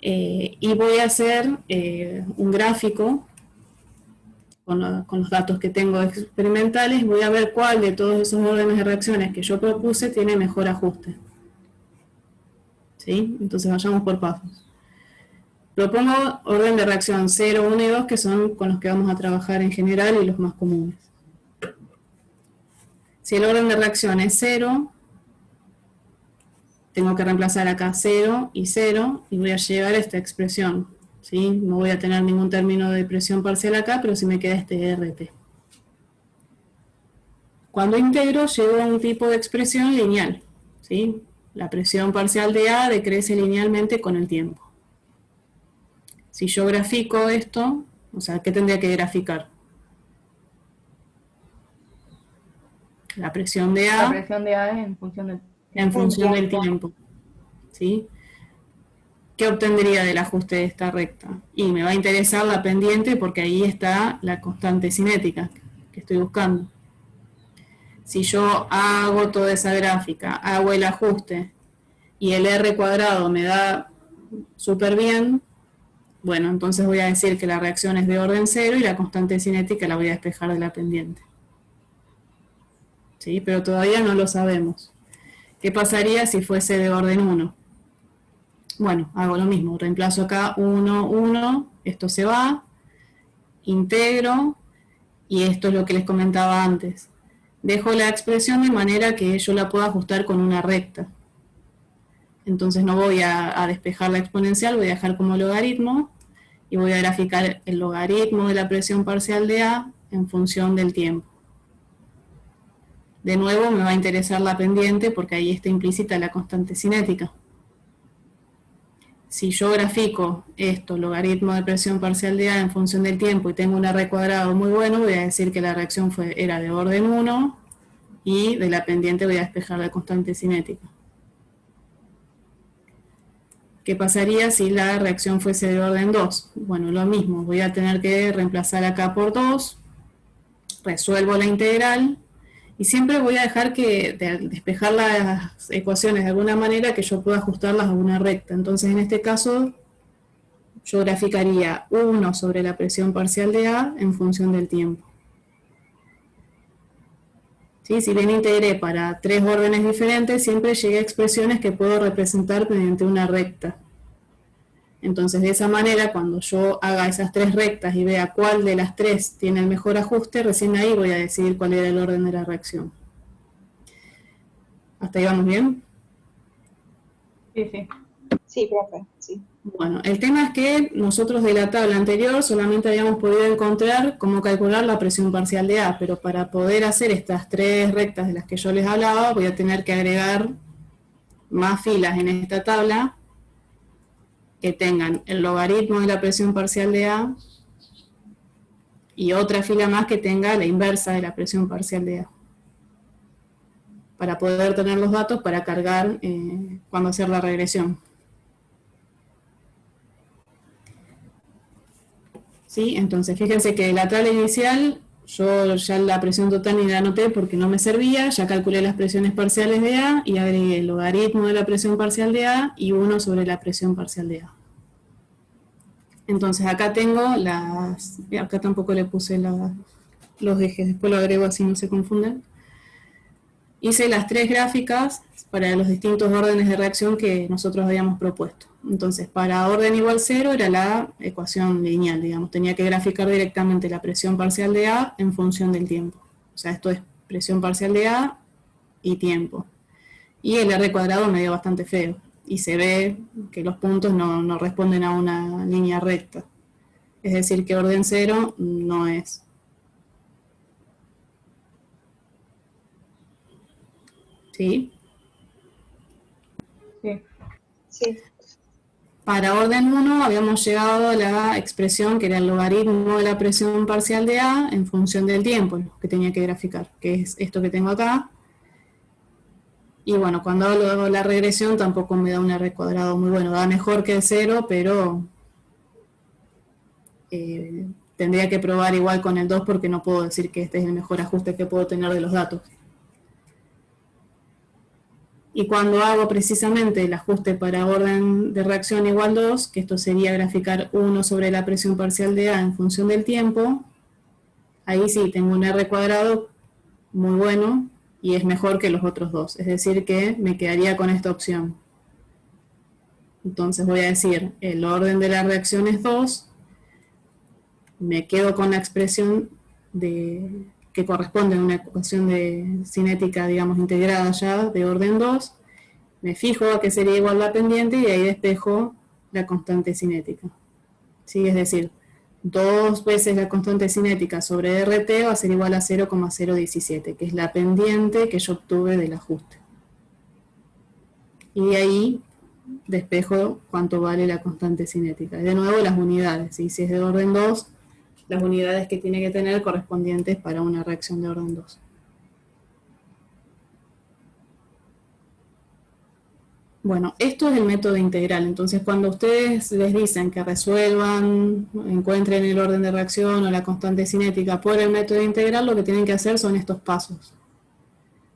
y voy a hacer un gráfico con los datos que tengo experimentales, voy a ver cuál de todos esos órdenes de reacciones que yo propuse tiene mejor ajuste. ¿Sí? Entonces vayamos por pasos. Propongo orden de reacción 0, 1 y 2, que son con los que vamos a trabajar en general y los más comunes. Si el orden de reacción es 0, tengo que reemplazar acá 0 y 0, y voy a llevar esta expresión, ¿sí? No voy a tener ningún término de presión parcial acá, pero sí me queda este RT. Cuando integro, llego a un tipo de expresión lineal, ¿sí? La presión parcial de A decrece linealmente con el tiempo. Si yo grafico esto, o sea, ¿qué tendría que graficar? La presión de A. La presión de A es en función del tiempo. ¿Sí? ¿Qué obtendría del ajuste de esta recta? Y me va a interesar la pendiente porque ahí está la constante cinética que estoy buscando. Si yo hago toda esa gráfica, hago el ajuste y el R cuadrado me da súper bien, bueno, entonces voy a decir que la reacción es de orden 0 y la constante cinética la voy a despejar de la pendiente. ¿Sí? Pero todavía no lo sabemos. ¿Qué pasaría si fuese de orden 1? Bueno, hago lo mismo, reemplazo acá 1, 1, esto se va, integro, y esto es lo que les comentaba antes. Dejo la expresión de manera que yo la pueda ajustar con una recta. Entonces no voy a despejar la exponencial, voy a dejar como logaritmo, y voy a graficar el logaritmo de la presión parcial de A en función del tiempo. De nuevo me va a interesar la pendiente porque ahí está implícita la constante cinética. Si yo grafico esto, logaritmo de presión parcial de A en función del tiempo, y tengo un R cuadrado muy bueno, voy a decir que la reacción era de orden 1, y de la pendiente voy a despejar la constante cinética. ¿Qué pasaría si la reacción fuese de orden 2? Bueno, lo mismo, voy a tener que reemplazar acá por 2, resuelvo la integral, y siempre voy a dejar que despejar las ecuaciones de alguna manera que yo pueda ajustarlas a una recta. Entonces en este caso yo graficaría 1 sobre la presión parcial de A en función del tiempo. ¿Sí? Si bien integré para 3 órdenes diferentes, siempre llegué a expresiones que puedo representar mediante una recta. Entonces de esa manera, cuando yo haga esas 3 rectas y vea cuál de las 3 tiene el mejor ajuste, recién ahí voy a decidir cuál era el orden de la reacción. ¿Hasta ahí vamos bien? Sí, sí. Sí, profe, sí. Bueno, el tema es que nosotros de la tabla anterior solamente habíamos podido encontrar cómo calcular la presión parcial de A, pero para poder hacer estas 3 rectas de las que yo les hablaba, voy a tener que agregar más filas en esta tabla que tengan el logaritmo de la presión parcial de A y otra fila más que tenga la inversa de la presión parcial de A, para poder tener los datos para cargar cuando hacer la regresión. ¿Sí? Entonces fíjense que la tabla inicial yo ya la presión total ni la anoté porque no me servía, ya calculé las presiones parciales de A y agregué el logaritmo de la presión parcial de A y 1 sobre la presión parcial de A. Entonces acá tengo las, acá tampoco le puse los ejes, después lo agrego así no se confunden. Hice las 3 gráficas para los distintos órdenes de reacción que nosotros habíamos propuesto. Entonces, para orden igual 0 era la ecuación lineal, digamos. Tenía que graficar directamente la presión parcial de A en función del tiempo. O sea, esto es presión parcial de A y tiempo. Y el R cuadrado me dio bastante feo. Y se ve que los puntos no responden a una línea recta. Es decir, que orden 0 no es. ¿Sí? Sí. Sí. Para orden 1 habíamos llegado a la expresión que era el logaritmo de la presión parcial de A en función del tiempo que tenía que graficar, que es esto que tengo acá. Y bueno, cuando hago la regresión tampoco me da un R cuadrado muy bueno, da mejor que el 0, pero tendría que probar igual con el 2 porque no puedo decir que este es el mejor ajuste que puedo tener de los datos. Y cuando hago precisamente el ajuste para orden de reacción igual 2, que esto sería graficar 1 sobre la presión parcial de A en función del tiempo, ahí sí tengo un R cuadrado muy bueno y es mejor que los otros dos. Es decir que me quedaría con esta opción. Entonces voy a decir, el orden de la reacción es 2, me quedo con la expresión que corresponde a una ecuación de cinética, digamos, integrada ya, de orden 2, me fijo a que sería igual la pendiente y ahí despejo la constante cinética. ¿Sí? Es decir, 2 veces la constante cinética sobre RT va a ser igual a 0,017, que es la pendiente que yo obtuve del ajuste. Y de ahí despejo cuánto vale la constante cinética. Y de nuevo las unidades, ¿sí? Si es de orden 2, las unidades que tiene que tener correspondientes para una reacción de orden 2. Bueno, esto es el método integral. Entonces, cuando ustedes les dicen que resuelvan, encuentren el orden de reacción o la constante cinética por el método integral, lo que tienen que hacer son estos pasos.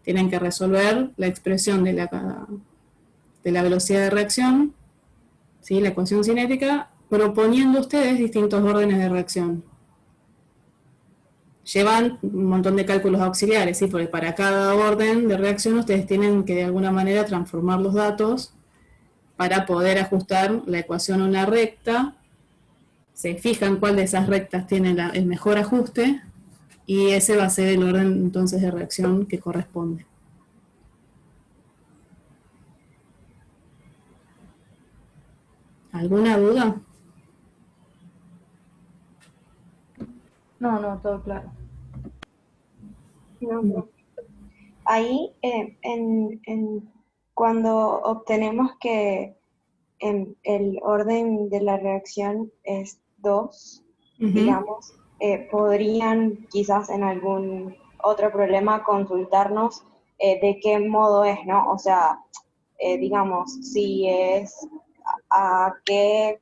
Tienen que resolver la expresión de la velocidad de reacción, ¿sí? La ecuación cinética, proponiendo ustedes distintos órdenes de reacción. Llevan un montón de cálculos auxiliares, ¿sí? Porque para cada orden de reacción ustedes tienen que de alguna manera transformar los datos para poder ajustar la ecuación a una recta. Se fijan cuál de esas rectas tiene el mejor ajuste y ese va a ser el orden entonces de reacción que corresponde. ¿Alguna duda? No, todo claro. No. Ahí, cuando obtenemos que el orden de la reacción es 2, digamos, podrían quizás en algún otro problema consultarnos de qué modo es, ¿no? O sea, digamos, si es a qué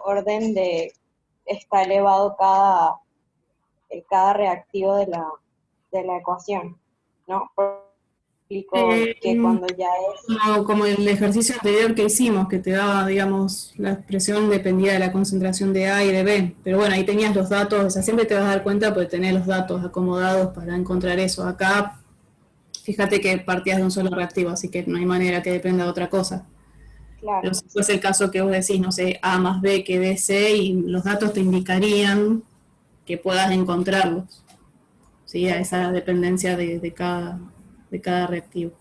orden está elevado cada reactivo de la ecuación, ¿no? Explico que cuando ya es... Como el ejercicio anterior que hicimos, que te daba, digamos, la expresión dependía de la concentración de A y de B, pero bueno, ahí tenías los datos, o sea, siempre te vas a dar cuenta porque tenés los datos acomodados para encontrar eso. Acá, fíjate que partías de un solo reactivo, así que no hay manera que dependa de otra cosa. Claro. Pero si fuese el caso que vos decís, no sé, A más B que DC, y los datos te indicarían que puedas encontrarlos, ¿sí? A esa dependencia de cada reactivo.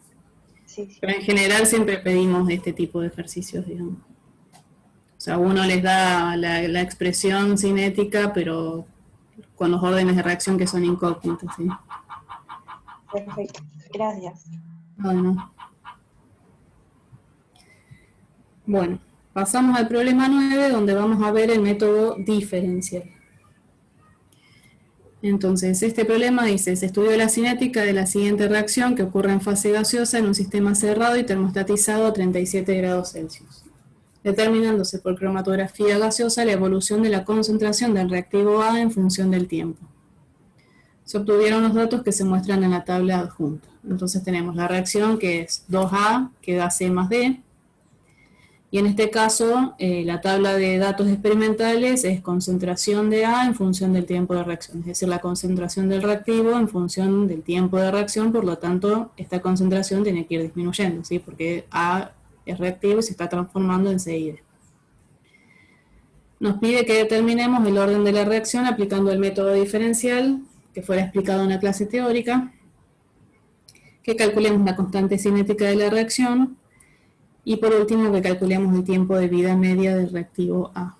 Sí. Pero en general siempre pedimos este tipo de ejercicios, digamos. O sea, uno les da la expresión cinética, pero con los órdenes de reacción que son incógnitos, ¿sí? Perfecto, gracias. Bueno, pasamos al problema 9, donde vamos a ver el método diferencial. Entonces, este problema dice, se estudió la cinética de la siguiente reacción que ocurre en fase gaseosa en un sistema cerrado y termostatizado a 37 grados Celsius. determinándose por cromatografía gaseosa la evolución de la concentración del reactivo A en función del tiempo. Se obtuvieron los datos que se muestran en la tabla adjunta. Entonces tenemos la reacción que es 2A, que da C más D, y en este caso la tabla de datos experimentales es concentración de A en función del tiempo de reacción, es decir, la concentración del reactivo en función del tiempo de reacción, por lo tanto esta concentración tiene que ir disminuyendo, ¿sí? Porque A es reactivo y se está transformando en C y D. Nos pide que determinemos el orden de la reacción aplicando el método diferencial, que fuera explicado en la clase teórica, que calculemos la constante cinética de la reacción, y por último que calculemos el tiempo de vida media del reactivo A.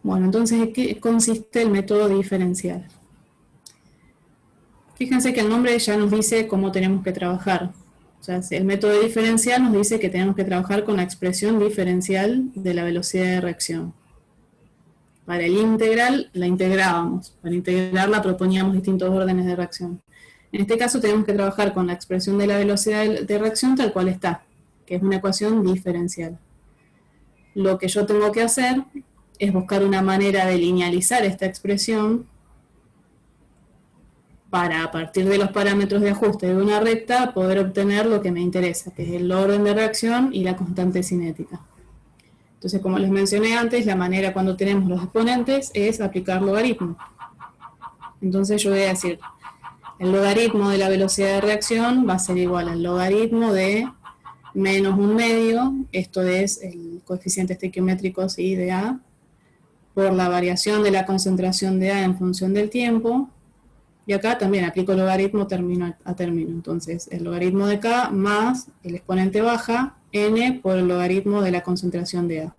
Bueno, entonces, ¿en qué consiste el método diferencial? Fíjense que el nombre ya nos dice cómo tenemos que trabajar. O sea, el método diferencial nos dice que tenemos que trabajar con la expresión diferencial de la velocidad de reacción. Para el integral la integrábamos, para integrarla proponíamos distintos órdenes de reacción. En este caso tenemos que trabajar con la expresión de la velocidad de reacción tal cual está, que es una ecuación diferencial. Lo que yo tengo que hacer es buscar una manera de linealizar esta expresión para, a partir de los parámetros de ajuste de una recta, poder obtener lo que me interesa, que es el orden de reacción y la constante cinética. Entonces, como les mencioné antes, la manera cuando tenemos los exponentes es aplicar logaritmo. Entonces yo voy a decir, el logaritmo de la velocidad de reacción va a ser igual al logaritmo de menos un medio, esto es el coeficiente estequiométrico, ¿sí?, de A, por la variación de la concentración de A en función del tiempo, y acá también aplico logaritmo término a término, entonces el logaritmo de K más el exponente baja, n por el logaritmo de la concentración de A.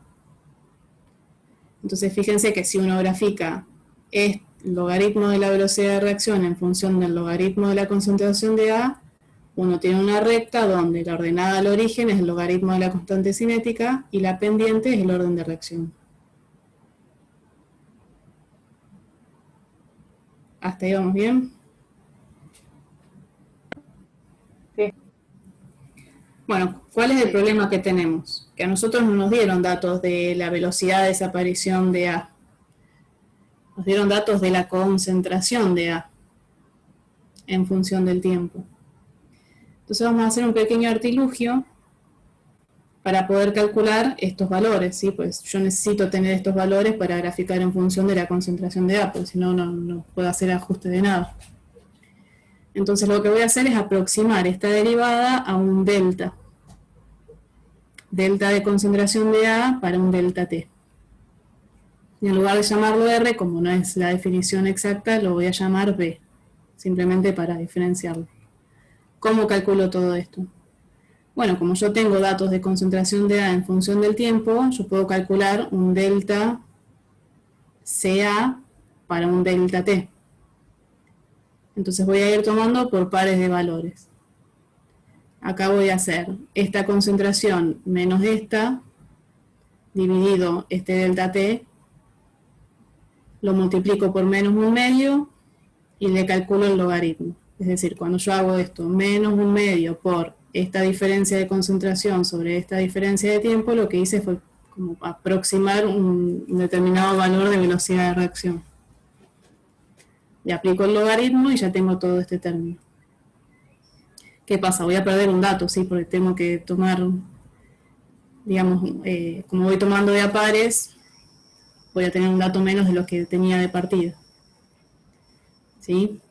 Entonces fíjense que si uno grafica el logaritmo de la velocidad de reacción en función del logaritmo de la concentración de A, uno tiene una recta donde la ordenada al origen es el logaritmo de la constante cinética y la pendiente es el orden de reacción. ¿Hasta ahí vamos bien? Sí. Bueno, ¿cuál es el problema que tenemos? Que a nosotros no nos dieron datos de la velocidad de desaparición de A. Nos dieron datos de la concentración de A en función del tiempo. Entonces vamos a hacer un pequeño artilugio para poder calcular estos valores, ¿sí? Pues yo necesito tener estos valores para graficar en función de la concentración de A, porque si no, no puedo hacer ajuste de nada. Entonces lo que voy a hacer es aproximar esta derivada a un delta. Delta de concentración de A para un delta T. Y en lugar de llamarlo R, como no es la definición exacta, lo voy a llamar B, simplemente para diferenciarlo. ¿Cómo calculo todo esto? Bueno, como yo tengo datos de concentración de A en función del tiempo, yo puedo calcular un delta CA para un delta T. Entonces voy a ir tomando por pares de valores. Acá voy a hacer esta concentración menos esta, dividido este delta T, lo multiplico por menos un medio y le calculo el logaritmo. Es decir, cuando yo hago esto, menos un medio por esta diferencia de concentración sobre esta diferencia de tiempo, lo que hice fue como aproximar un determinado valor de velocidad de reacción. Le aplico el logaritmo y ya tengo todo este término. ¿Qué pasa? Voy a perder un dato, ¿sí? Porque tengo que tomar, digamos, como voy tomando de a pares, voy a tener un dato menos de lo que tenía de partida. ¿Sí?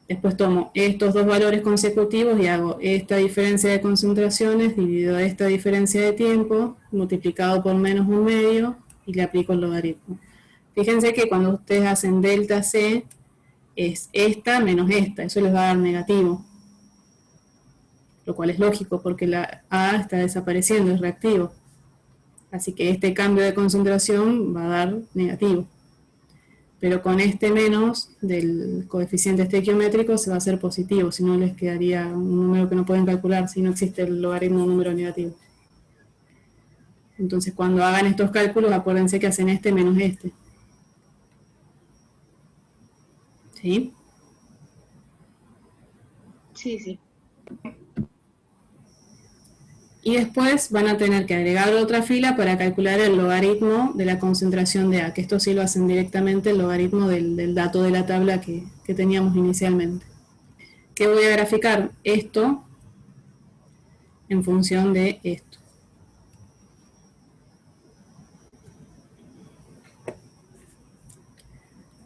Después tomo estos dos valores consecutivos y hago esta diferencia de concentraciones dividido a esta diferencia de tiempo, multiplicado por menos un medio, y le aplico el logaritmo. Fíjense que cuando ustedes hacen delta C, es esta menos esta, eso les va a dar negativo. Lo cual es lógico porque la A está desapareciendo, es reactivo. Así que este cambio de concentración va a dar negativo. Pero con este menos del coeficiente estequiométrico se va a hacer positivo, si no les quedaría un número que no pueden calcular si no existe el logaritmo de un número negativo. Entonces cuando hagan estos cálculos, acuérdense que hacen este menos este. ¿Sí? Sí, sí. Y después van a tener que agregar otra fila para calcular el logaritmo de la concentración de A, que esto sí lo hacen directamente el logaritmo del dato de la tabla que teníamos inicialmente. Que voy a graficar esto en función de esto.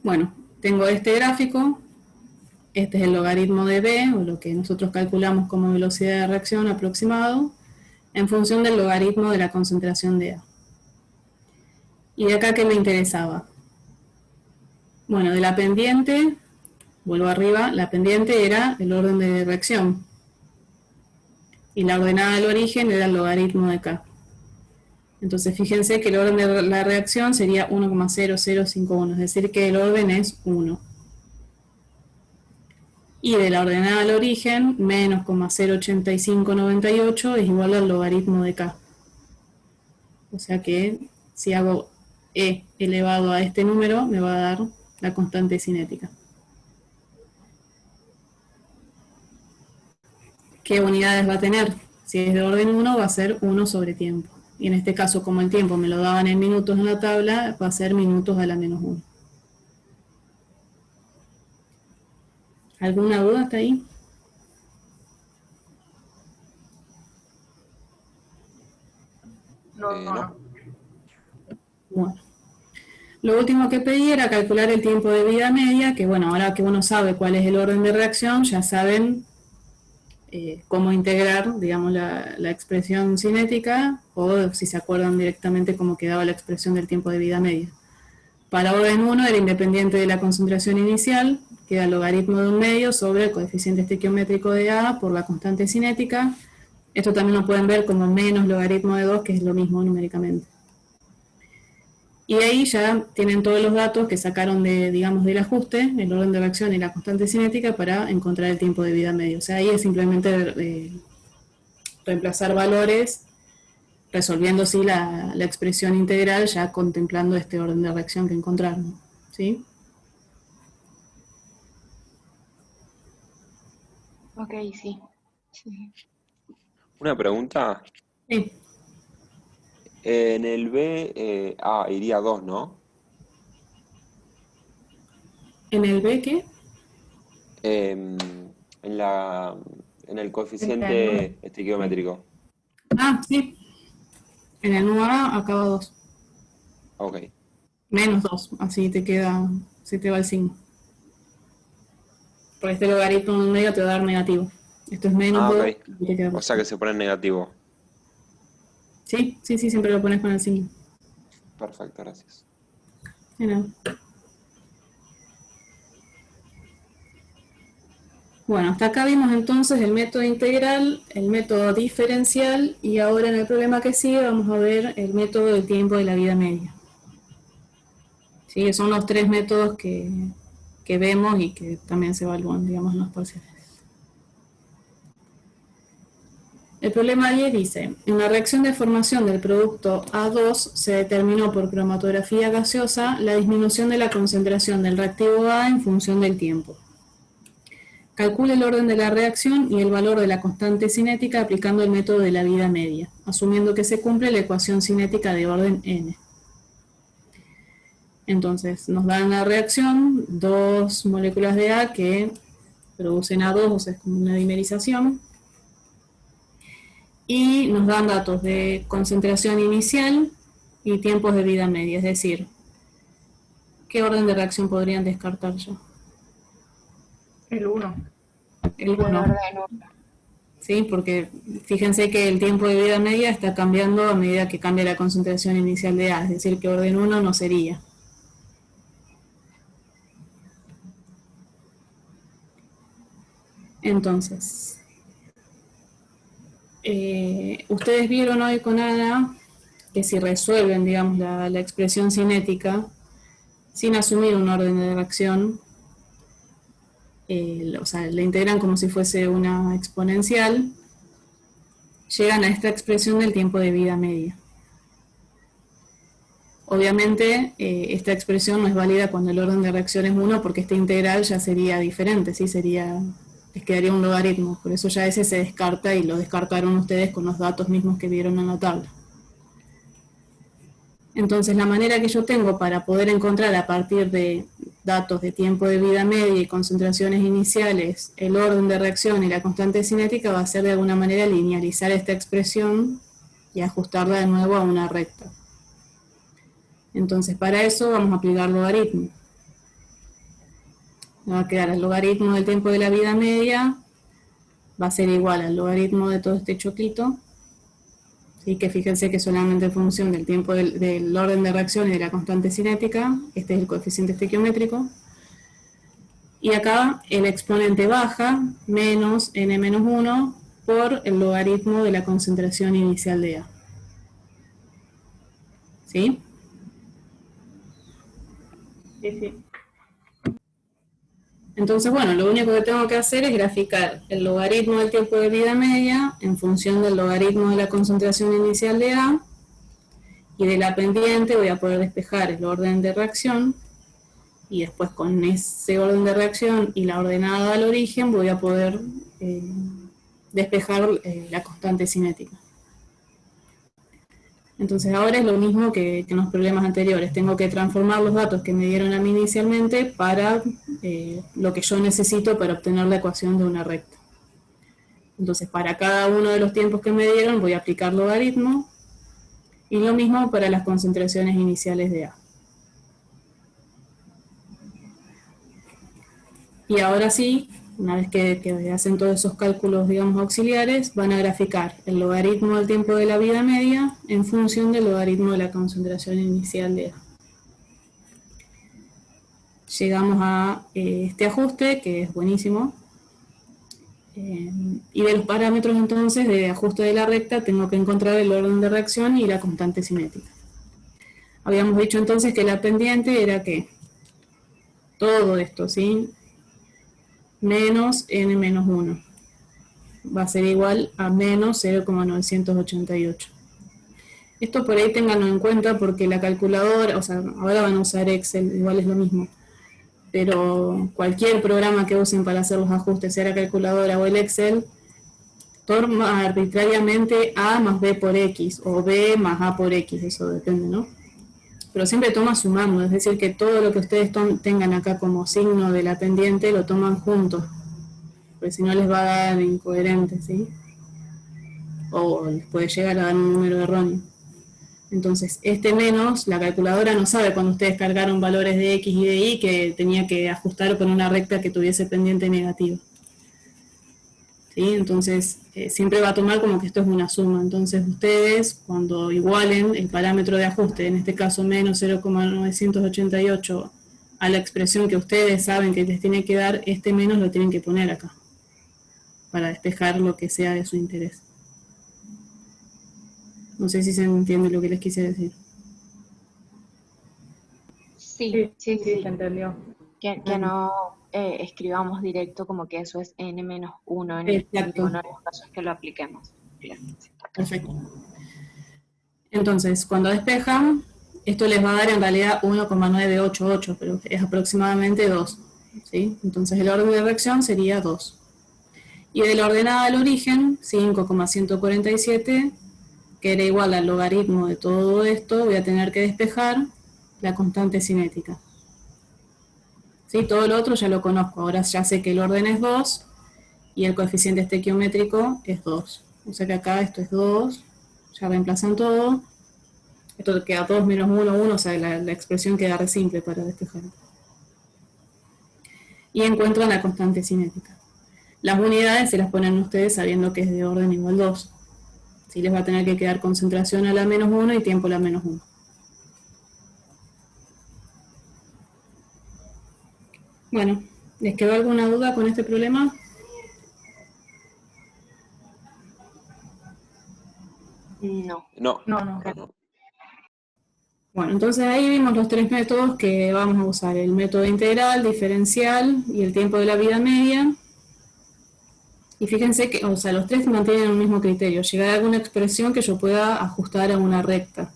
Bueno, tengo este gráfico, este es el logaritmo de B, o lo que nosotros calculamos como velocidad de reacción aproximado, en función del logaritmo de la concentración de A. ¿Y de acá qué me interesaba? Bueno, de la pendiente, vuelvo arriba, la pendiente era el orden de reacción. Y la ordenada del origen era el logaritmo de K. Entonces fíjense que el orden de la reacción sería 1,0051, es decir que el orden es 1. Y de la ordenada al origen, menos 0,08598 es igual al logaritmo de K. O sea que si hago E elevado a este número, me va a dar la constante cinética. ¿Qué unidades va a tener? Si es de orden 1, va a ser 1 sobre tiempo. Y en este caso, como el tiempo me lo daban en minutos en la tabla, va a ser minutos a la menos 1. ¿Alguna duda hasta ahí? No. Bueno. Lo último que pedí era calcular el tiempo de vida media, que bueno, ahora que uno sabe cuál es el orden de reacción, ya saben cómo integrar, digamos, la expresión cinética, o si se acuerdan directamente cómo quedaba la expresión del tiempo de vida media. Para orden 1 era independiente de la concentración inicial, queda el logaritmo de un medio sobre el coeficiente estequiométrico de A por la constante cinética. Esto también lo pueden ver como menos logaritmo de 2, que es lo mismo numéricamente. Y de ahí ya tienen todos los datos que sacaron digamos, del ajuste, el orden de reacción y la constante cinética para encontrar el tiempo de vida medio. O sea, ahí es simplemente reemplazar valores, resolviendo así la expresión integral, ya contemplando este orden de reacción que encontraron. ¿Sí? Ok, sí. Una pregunta. Sí. En el B, iría 2, ¿no? ¿En el B qué? En el coeficiente estequiométrico. Ah, sí. En el número A acaba 2. Ok. Menos 2, así te queda, se te va el signo. Por este logaritmo en medio te va a dar negativo. Esto es menos 2. Ok. Y te queda O sea que se pone en negativo. Sí, siempre lo pones con el signo. Perfecto, gracias. De nada. Bueno, hasta acá vimos entonces el método integral, el método diferencial, y ahora en el problema que sigue vamos a ver el método del tiempo de la vida media. ¿Sí? Son los tres métodos que vemos y que también se evalúan, digamos, en los parciales. El problema 10 dice, en la reacción de formación del producto A2 se determinó por cromatografía gaseosa la disminución de la concentración del reactivo A en función del tiempo. Calcule el orden de la reacción y el valor de la constante cinética aplicando el método de la vida media, asumiendo que se cumple la ecuación cinética de orden n. Entonces, nos dan la reacción, dos moléculas de A que producen A2, o sea, es como una dimerización. Y nos dan datos de concentración inicial y tiempos de vida media, es decir, ¿qué orden de reacción podrían descartar ya? El 1. El 1. ¿Sí? Porque fíjense que el tiempo de vida media está cambiando a medida que cambia la concentración inicial de A, es decir, que orden 1 no sería. Entonces, ustedes vieron hoy con Ana que si resuelven, digamos, la expresión cinética sin asumir un orden de reacción, o sea, la integran como si fuese una exponencial, llegan a esta expresión del tiempo de vida media. Obviamente, esta expresión no es válida cuando el orden de reacción es 1, porque esta integral ya sería diferente, ¿sí? Sería les quedaría un logaritmo, por eso ya ese se descarta y lo descartaron ustedes con los datos mismos que vieron en la tabla. Entonces la manera que yo tengo para poder encontrar a partir de datos de tiempo de vida media y concentraciones iniciales el orden de reacción y la constante cinética va a ser de alguna manera linealizar esta expresión y ajustarla de nuevo a una recta. Entonces para eso vamos a aplicar logaritmo. Va a quedar el logaritmo del tiempo de la vida media, va a ser igual al logaritmo de todo este choquito. Y que fíjense que solamente en función del tiempo del orden de reacción y de la constante cinética, este es el coeficiente estequiométrico, y acá el exponente baja, menos n-1, por el logaritmo de la concentración inicial de A. ¿Sí? Sí. Entonces, bueno, lo único que tengo que hacer es graficar el logaritmo del tiempo de vida media en función del logaritmo de la concentración inicial de A, y de la pendiente voy a poder despejar el orden de reacción, y después con ese orden de reacción y la ordenada al origen voy a poder despejar la constante cinética. Entonces ahora es lo mismo que en los problemas anteriores, tengo que transformar los datos que me dieron a mí inicialmente para lo que yo necesito para obtener la ecuación de una recta. Entonces para cada uno de los tiempos que me dieron voy a aplicar logaritmo, y lo mismo para las concentraciones iniciales de A. Y ahora sí, una vez que hacen todos esos cálculos, digamos, auxiliares, van a graficar el logaritmo del tiempo de la vida media en función del logaritmo de la concentración inicial de A. Llegamos a este ajuste, que es buenísimo. Y de los parámetros entonces de ajuste de la recta tengo que encontrar el orden de reacción y la constante cinética. Habíamos dicho entonces que la pendiente era que todo esto, ¿sí?, menos n-1 va a ser igual a menos 0,988. Esto por ahí ténganlo en cuenta porque la calculadora, o sea, ahora van a usar Excel, igual es lo mismo, pero cualquier programa que usen para hacer los ajustes, sea la calculadora o el Excel, toma arbitrariamente A más B por X, o B más A por X, eso depende, ¿no? Pero siempre toma sumando, es decir, que todo lo que ustedes tengan acá como signo de la pendiente lo toman juntos, porque si no les va a dar incoherente, ¿sí? O les puede llegar a dar un número erróneo. Entonces, este menos, la calculadora no sabe cuando ustedes cargaron valores de X y de Y que tenía que ajustar con una recta que tuviese pendiente negativa. ¿Sí? Entonces, siempre va a tomar como que esto es una suma. Entonces, ustedes, cuando igualen el parámetro de ajuste, en este caso menos 0,988, a la expresión que ustedes saben que les tiene que dar, este menos lo tienen que poner acá, para despejar lo que sea de su interés. No sé si se entiende lo que les quise decir. Sí, Sí, se entendió. Que no escribamos directo como que eso es n-1 en Exacto. ninguno de los casos que lo apliquemos. Perfecto. Entonces, cuando despejan, esto les va a dar en realidad 1,988, pero es aproximadamente 2. ¿Sí? Entonces el orden de reacción sería 2. Y de la ordenada al origen, 5,147, que era igual al logaritmo de todo esto, voy a tener que despejar la constante cinética. ¿Sí? Todo lo otro ya lo conozco, ahora ya sé que el orden es 2 y el coeficiente estequiométrico es 2. O sea que acá esto es 2, ya reemplazan todo. Esto queda 2 menos 1, 1, o sea la expresión queda re simple para despejar. Y encuentran la constante cinética. Las unidades se las ponen ustedes sabiendo que es de orden igual 2. ¿Sí? Les va a tener que quedar concentración a la menos 1 y tiempo a la menos 1. Bueno, ¿les quedó alguna duda con este problema? No. No. No. Bueno, entonces ahí vimos los tres métodos que vamos a usar, el método integral, diferencial y el tiempo de la vida media. Y fíjense que, o sea, los tres mantienen el mismo criterio, llegar a alguna expresión que yo pueda ajustar a una recta.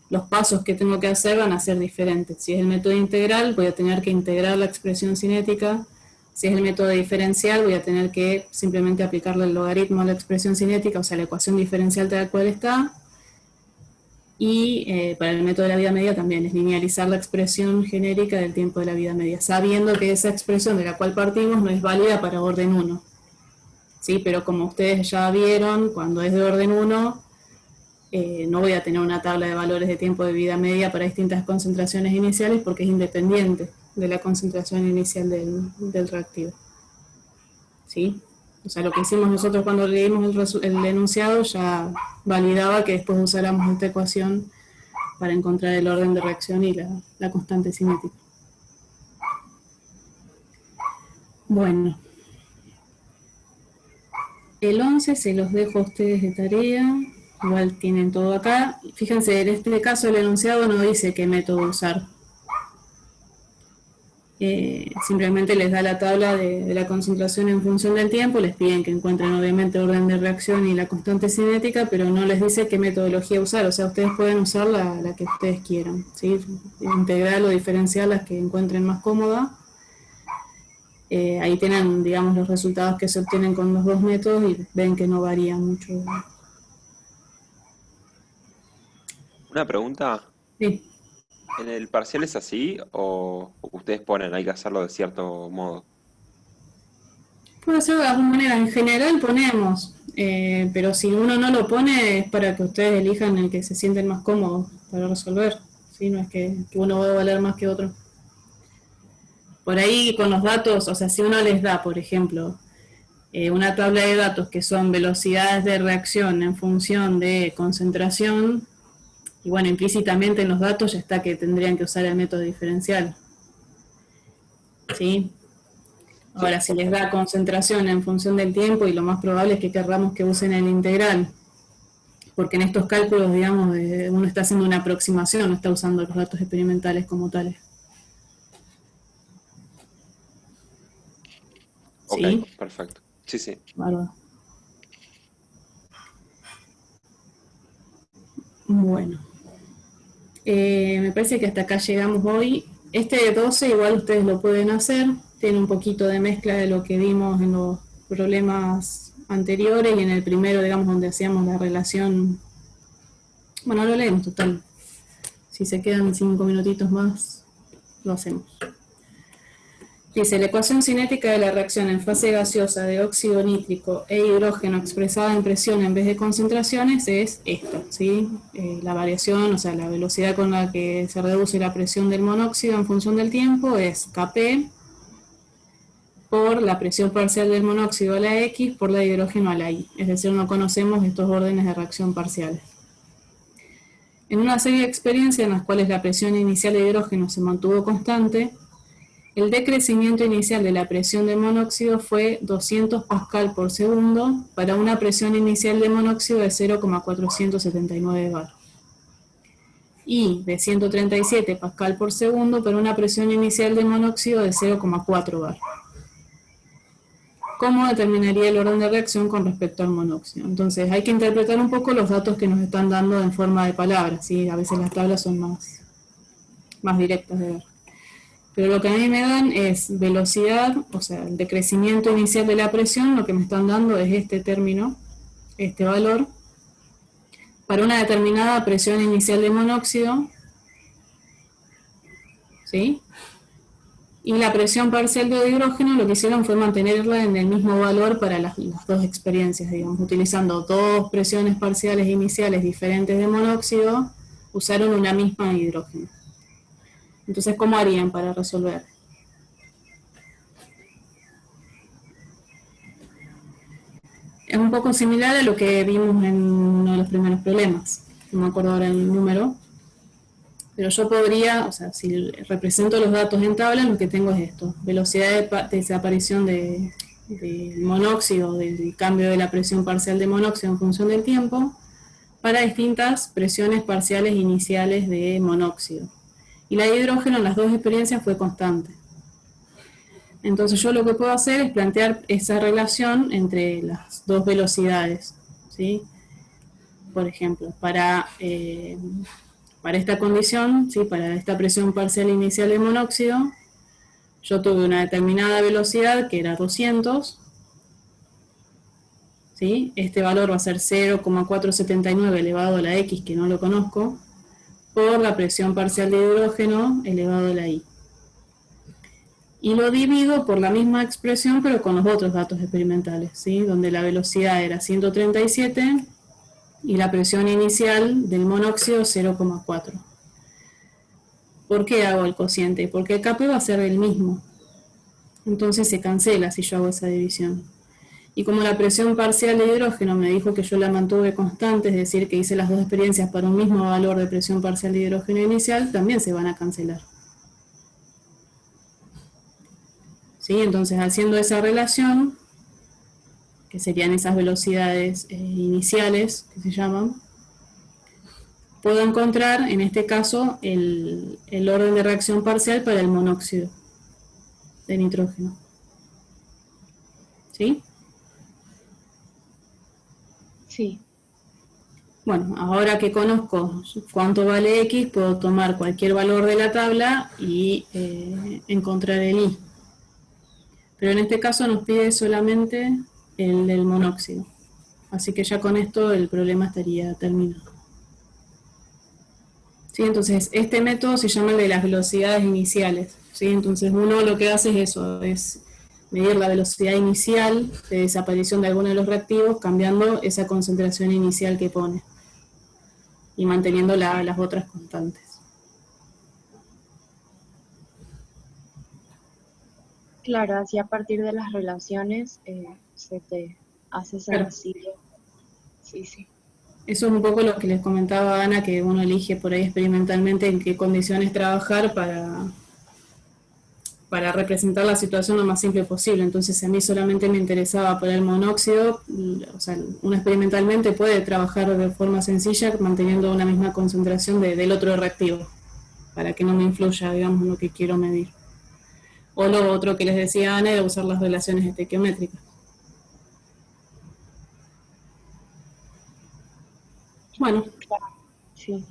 Los pasos que tengo que hacer van a ser diferentes. Si es el método integral, voy a tener que integrar la expresión cinética Si es el método diferencial, voy a tener que simplemente aplicarle el logaritmo a la expresión cinética, o sea, la ecuación diferencial tal cual está. Y para el método de la vida media también es linealizar la expresión genérica del tiempo de la vida media, sabiendo que esa expresión de la cual partimos no es válida para orden 1. ¿Sí? Pero como ustedes ya vieron, cuando es de orden 1, no voy a tener una tabla de valores de tiempo de vida media para distintas concentraciones iniciales porque es independiente de la concentración inicial del reactivo. ¿Sí? O sea, lo que hicimos nosotros cuando leímos el enunciado ya validaba que después usáramos esta ecuación para encontrar el orden de reacción y la constante cinética. Bueno. El 11 se los dejo a ustedes de tarea, igual tienen todo acá. Fíjense, en este caso el enunciado no dice qué método usar. Simplemente les da la tabla de la concentración en función del tiempo, les piden que encuentren obviamente orden de reacción y la constante cinética, pero no les dice qué metodología usar, o sea, ustedes pueden usar la que ustedes quieran, ¿sí? Integral o diferencial, las que encuentren más cómoda. Ahí tienen, digamos, los resultados que se obtienen con los dos métodos y ven que no varía mucho. Una pregunta. Sí. ¿En el parcial es así o ustedes ponen, hay que hacerlo de cierto modo? Puede ser de alguna manera, en general ponemos, pero si uno no lo pone es para que ustedes elijan el que se sienten más cómodos para resolver, ¿sí? No es que uno va a valer más que otro. Por ahí con los datos, o sea, si uno les da, por ejemplo, una tabla de datos que son velocidades de reacción en función de concentración, y bueno, implícitamente en los datos ya está que tendrían que usar el método diferencial. ¿Sí? Ahora, si les da concentración en función del tiempo, y lo más probable es que querramos que usen el integral, porque en estos cálculos, digamos, uno está haciendo una aproximación, no está usando los datos experimentales como tales. Ok, ¿Sí? perfecto. Sí, sí. Bárbaro. Bueno. Me parece que hasta acá llegamos hoy. Este de 12 igual ustedes lo pueden hacer. Tiene un poquito de mezcla de lo que vimos en los problemas anteriores y en el primero, digamos, donde hacíamos la relación. Bueno, lo leemos total. Si se quedan 5 minutitos más, lo hacemos. Dice, la ecuación cinética de la reacción en fase gaseosa de óxido nítrico e hidrógeno expresada en presión en vez de concentraciones es esto, ¿sí? La variación, o sea, la velocidad con la que se reduce la presión del monóxido en función del tiempo es Kp por la presión parcial del monóxido a la X por la de hidrógeno a la Y. Es decir, no conocemos estos órdenes de reacción parciales. En una serie de experiencias en las cuales la presión inicial de hidrógeno se mantuvo constante, el decrecimiento inicial de la presión de monóxido fue 200 pascal por segundo para una presión inicial de monóxido de 0,479 bar. Y de 137 pascal por segundo para una presión inicial de monóxido de 0,4 bar. ¿Cómo determinaría el orden de reacción con respecto al monóxido? Entonces hay que interpretar un poco los datos que nos están dando en forma de palabras, ¿sí? A veces las tablas son más directas de ver. Pero lo que a mí me dan es velocidad, o sea, el decrecimiento inicial de la presión, lo que me están dando es este término, este valor, para una determinada presión inicial de monóxido, ¿sí? Y la presión parcial de hidrógeno lo que hicieron fue mantenerla en el mismo valor para las dos experiencias, digamos, utilizando dos presiones parciales iniciales diferentes de monóxido, usaron una misma de hidrógeno. Entonces, ¿cómo harían para resolver? Es un poco similar a lo que vimos en uno de los primeros problemas. No me acuerdo ahora el número. Pero yo podría, o sea, si represento los datos en tabla, lo que tengo es esto. Velocidad de desaparición del monóxido, del cambio de la presión parcial de monóxido en función del tiempo, para distintas presiones parciales iniciales de monóxido. Y la de hidrógeno en las dos experiencias fue constante. Entonces yo lo que puedo hacer es plantear esa relación entre las dos velocidades, ¿sí? Por ejemplo, para esta condición, ¿sí? Para esta presión parcial inicial de monóxido, yo tuve una determinada velocidad que era 200, ¿sí? Este valor va a ser 0,479 elevado a la X, que no lo conozco, por la presión parcial de hidrógeno elevado a la I. Y lo divido por la misma expresión, pero con los otros datos experimentales, ¿sí? Donde la velocidad era 137 y la presión inicial del monóxido 0,4. ¿Por qué hago el cociente? Porque el Kp va a ser el mismo. Entonces se cancela si yo hago esa división. Y como la presión parcial de hidrógeno me dijo que yo la mantuve constante, es decir, que hice las dos experiencias para un mismo valor de presión parcial de hidrógeno inicial, también se van a cancelar. ¿Sí? Entonces, haciendo esa relación, que serían esas velocidades iniciales, que se llaman, puedo encontrar, en este caso, el orden de reacción parcial para el monóxido de nitrógeno. ¿Sí? Sí. Bueno, ahora que conozco cuánto vale X, puedo tomar cualquier valor de la tabla y encontrar el I. Pero en este caso nos pide solamente el del monóxido. Así que ya con esto el problema estaría terminado. ¿Sí? Entonces, este método se llama el de las velocidades iniciales. ¿Sí? Entonces, uno lo que hace es eso, es medir la velocidad inicial de desaparición de alguno de los reactivos, cambiando esa concentración inicial que pone y manteniendo las otras constantes. Claro, así a partir de las relaciones se te hace sencillo. Sí, sí. Eso es un poco lo que les comentaba a Ana, que uno elige por ahí experimentalmente en qué condiciones trabajar para representar la situación lo más simple posible. Entonces, a mí solamente me interesaba por el monóxido, o sea, uno experimentalmente puede trabajar de forma sencilla manteniendo una misma concentración del otro reactivo, para que no me influya, digamos, lo que quiero medir. O lo otro que les decía Ana era usar las relaciones estequiométricas. Bueno. Sí.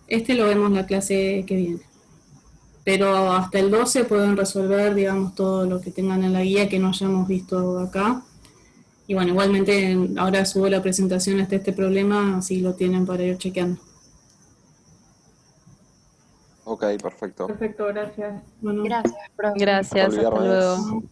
Este lo vemos en la clase que viene. Pero hasta el 12 pueden resolver, digamos, todo lo que tengan en la guía que no hayamos visto acá. Y bueno, igualmente ahora subo la presentación hasta este problema, así lo tienen para ir chequeando. Ok, perfecto. Perfecto, gracias. Bueno, Gracias, profe. Gracias, Feliz hasta viernes. luego.